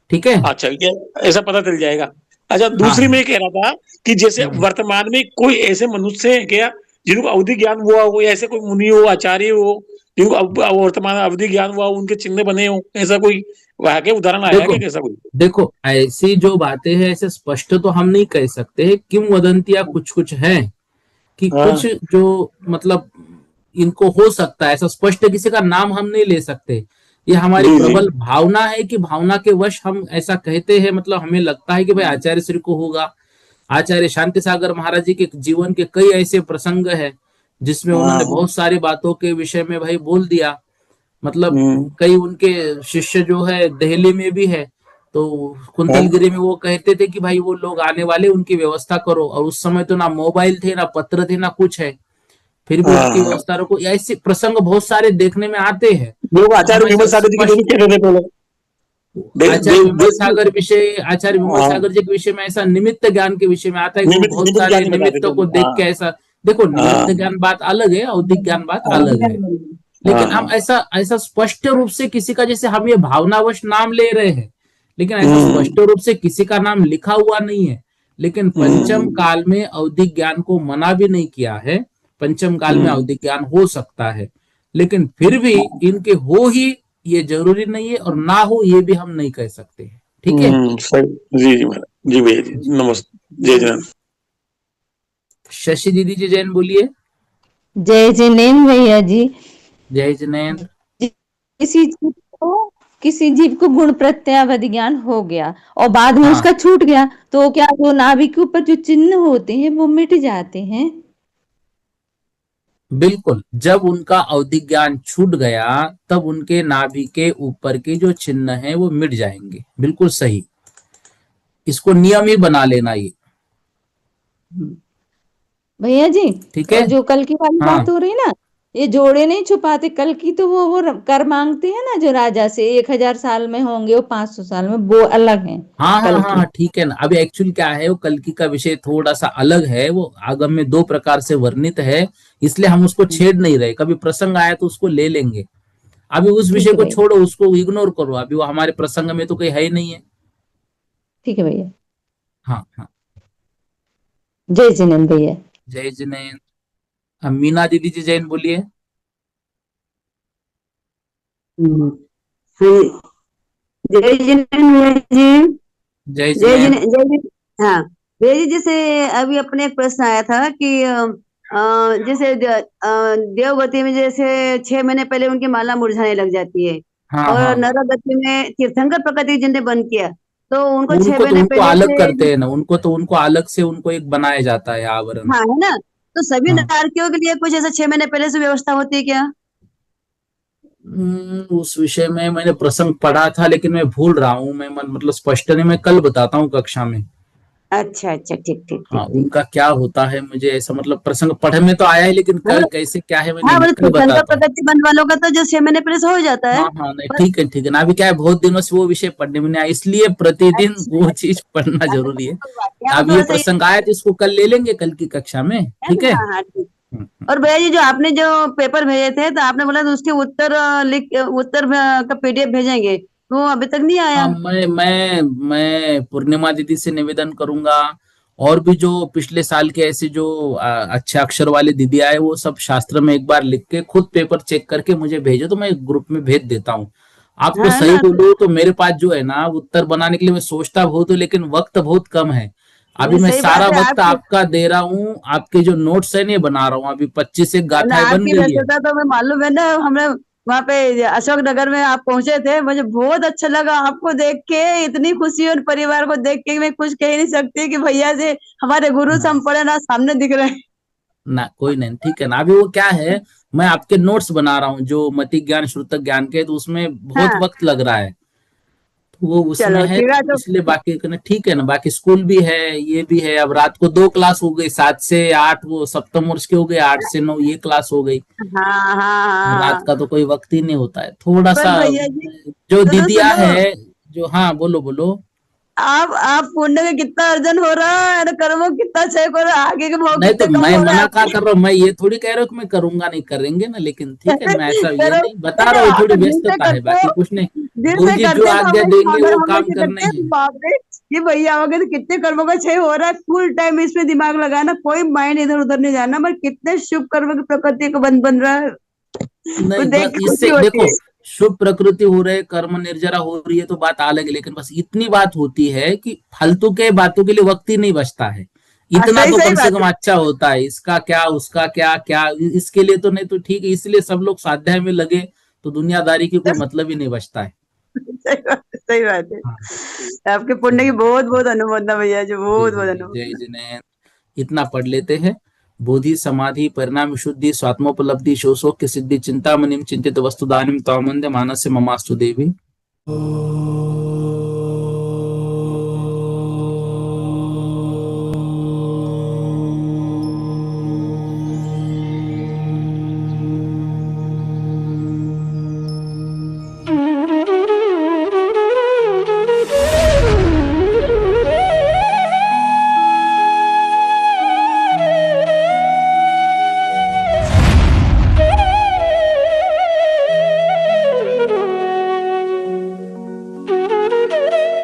ठीक है। अच्छा, ये ऐसा पता चल जाएगा। अच्छा, हाँ दूसरी मैं कह रहा था कि जैसे हाँ। वर्तमान में कोई ऐसे मनुष्य है क्या जिनको अवधि ज्ञान हुआ हो, या ऐसे कोई मुनि हो, आचार्य हो जिनको वर्तमान अवधि ज्ञान हुआ हो, उनके चिन्ह बने हो, ऐसा कोई वहां के उदाहरण आया देखो क्या? कैसा कोई? देखो, ऐसी जो बातें हैं ऐसे स्पष्ट तो हम नहीं कह सकते, किंवदंतियां कुछ कुछ है कि हाँ। कुछ जो मतलब इनको हो सकता है, ऐसा स्पष्ट किसी का नाम हम नहीं ले सकते। ये हमारी जी, जी। प्रबल भावना है कि भावना के वश हम ऐसा कहते हैं, मतलब हमें लगता है कि भाई आचार्य श्री को होगा। आचार्य शांति सागर महाराज जी के जीवन के कई ऐसे प्रसंग है जिसमें उन्होंने बहुत सारी बातों के विषय में भाई बोल दिया। मतलब कई उनके शिष्य जो है दिल्ली में भी है, तो कुंतलगिरी में वो कहते थे कि भाई वो लोग आने वाले, उनकी व्यवस्था करो। और उस समय तो ना मोबाइल थे, ना पत्र थे, ना कुछ है, फिर भी उनकी व्यवस्था रखो। ऐसे प्रसंग बहुत सारे देखने में आते हैं। लोग आचार्य विमल सागर जी की भी कहते थे पहले। आचार्य विमल सागर विषय, आचार्य विमल सागर जी के विषय में ऐसा निमित्त ज्ञान के विषय में आता है कि बहुत सारे निमित्तों को देख के ऐसा, देखो निमित्त ज्ञान बात अलग है, औदिक ज्ञान बात अलग है। लेकिन हम ऐसा स्पष्ट रूप से किसी का, जैसे हम ये भावनावश नाम ले रहे हैं, लेकिन ऐसा स्पष्ट रूप से किसी का नाम लिखा हुआ नहीं है। लेकिन पंचम काल में औदिक ज्ञान को मना भी नहीं किया है, पंचम काल में औदिक ज्ञान हो सकता है, लेकिन फिर भी इनके हो ही ये जरूरी नहीं है, और ना हो ये भी हम नहीं कह सकते हैं। ठीक है जी जी महाराज जी, भैया जी नमस्ते, जय जैन। शशि दीदी जी जैन बोलिए। जय जिनेन्द्र भैया जी। जय जिनेन्द्र। किसी जीव को गुण प्रत्ययावधि ज्ञान हो गया और बाद में हाँ। उसका छूट गया, तो क्या वो नाभि के ऊपर जो चिन्ह होते हैं वो मिट जाते हैं? बिल्कुल, जब उनका औदिक ज्ञान छूट गया तब उनके नाभि के ऊपर के जो चिन्ह हैं वो मिट जाएंगे। बिल्कुल सही, इसको नियम ही बना लेना ये। भैया जी ठीक है, जो कल की वाली बात हो रही ना, ये जोड़े नहीं छुपाते। कल की तो वो कर मांगते हैं ना जो राजा से, 1000 साल में होंगे, वो 500 साल में, वो अलग है। हाँ, ठीक है ना। अभी एक्चुअली क्या है, वो कल्कि का विषय थोड़ा सा अलग है, वो आगम में 2 प्रकार से वर्णित है, इसलिए हम उसको छेड़ नहीं रहे। कभी प्रसंग आया तो उसको ले लेंगे। अभी उस विषय को छोड़ो, उसको इग्नोर करो, अभी वो हमारे प्रसंग में तो कहीं है ही नहीं है। ठीक है भैया। हाँ। जय जिनेन्द्र भैया। जय जिनेन्द्र। मीना दीदी जी जैन बोलिए। जय जिनेन्द्र जी। जय जिनेन्द्र। हाँ भैया जी, जैसे अभी अपने एक प्रश्न आया था कि जैसे देवगति में जैसे 6 महीने पहले उनकी माला मुरझाने लग जाती है, और नरगति में तीर्थंकर प्रकृति जिनने बंद किया तो उनको 6 महीने उनको अलग करते हैं ना, उनको अलग से उनको एक बनाया जाता है आवरण। हाँ है ना, तो सभी नारकियों के लिए कुछ ऐसा 6 महीने पहले से व्यवस्था होती है क्या? उस विषय में मैंने प्रसंग पढ़ा था, लेकिन मैं भूल रहा हूँ। मैं मतलब स्पष्ट नहीं, मैं कल बताता हूँ कक्षा में। अच्छा ठीक। हाँ, उनका क्या होता है, मुझे ऐसा मतलब प्रसंग पढ़े में तो आया है, लेकिन कल कैसे क्या है मैंने कल बताता हूँ। बंद वालों का तो जो 6 महीने पहले से हो जाता है। हाँ, नहीं ठीक है ना। अभी क्या है, बहुत दिनों से वो विषय पढ़ने में नहीं आया, इसलिए प्रतिदिन वो चीज पढ़ना जरूरी है। अब ये प्रसंग आया तो इसको कल ले लेंगे, कल की कक्षा में। ठीक है। और भैया जी, जो आपने जो पेपर भेजे थे तो आपने बोला तो उसके उत्तर का PDF भेजेंगे, तो अभी तक नहीं आया। मैं पूर्णिमा दीदी से निवेदन करूंगा, और भी जो पिछले साल के ऐसे जो अच्छे अक्षर वाले दीदी आए, वो सब शास्त्र में एक बार लिख के खुद पेपर चेक करके मुझे भेजो, तो मैं ग्रुप में भेज देता हूँ। आपको सही बोलूं तो मेरे पास जो है ना उत्तर बनाने के लिए मैं सोचता बहुत हूँ, लेकिन वक्त बहुत कम है। अभी मैं सारा वक्त आपका दे रहा हूँ, आपके जो नोट्स है नहीं बना रहा हूँ। अभी 25 एक गाथाएं बन गई है। तो मैं मालूम है ना, हमने वहाँ पे अशोक नगर में आप पहुंचे थे, मुझे बहुत अच्छा लगा आपको देख के, इतनी खुशी, और परिवार को देख के मैं कुछ कह नहीं सकती कि भैया से हमारे गुरु से हम पढ़े ना, सामने दिख रहे हैं ना। कोई नहीं, ठीक है ना। अभी वो क्या है, मैं आपके नोट्स बना रहा हूँ जो मति ज्ञान श्रुतक ज्ञान के, तो उसमें बहुत वक्त लग रहा है, तो वो उसमें है, इसलिए बाकी ठीक है ना। बाकी स्कूल भी है, ये भी है। अब रात को 2 क्लास हो गई, 7 से 8 वो सप्तम वर्ष के हो गए, 8 से 9 ये क्लास हो गई। रात का तो कोई वक्त ही नहीं होता है। थोड़ा सा जो दीदिया है जो, हाँ बोलो। आप पुण्य का कितना अर्जन हो रहा है, कर्मों कितना क्षय हो रहा है, आगे के भाव नहीं तो मैं मना क्या कर रहा हूँ, मैं ये थोड़ी कह रहा हूँ कि मैं करूंगा नहीं, करेंगे ना। लेकिन ठीक है, मैं ऐसा ये नहीं बता रहा हूँ, थोड़ी व्यस्तता है, बाकी कुछ नहीं। गुरु जी जो आज्ञा देंगे वो काम करना ही है। ये भैया आओगे तो कितने कर्मों का क्षय हो रहा है, फुल टाइम इसमें दिमाग लगाना, कोई माइंड इधर उधर नहीं जाना, पर कितने शुभ कर्म की प्रकृति को बन रहा है। इससे देखो, शुभ प्रकृति हो रहे, कर्म निर्जरा हो रही है तो बात अलग है, लेकिन बस इतनी बात होती है कि फालतू के बातों के लिए वक्त ही नहीं बचता है। इतना तो कम से कम अच्छा होता है, इसका क्या उसका क्या इसके लिए तो नहीं, तो ठीक है। इसलिए सब लोग स्वाध्याय में लगे तो दुनियादारी की कोई मतलब ही नहीं बचता है। सही बात है। हाँ, आपके पुण्य की बहुत बहुत अनुमोदना भैया जी, जी बहुत जी बहुत जी, अनुमोदना। जय जिनेन्द्र। इतना पढ़ लेते हैं। बोधि समाधि परिणाम शुद्धि स्वात्मोपलब्धि शोषोक्य सिद्धि चिंतामणिम चिंतित वस्तुदानिम तामंद मानस्य ममास्तु देवी।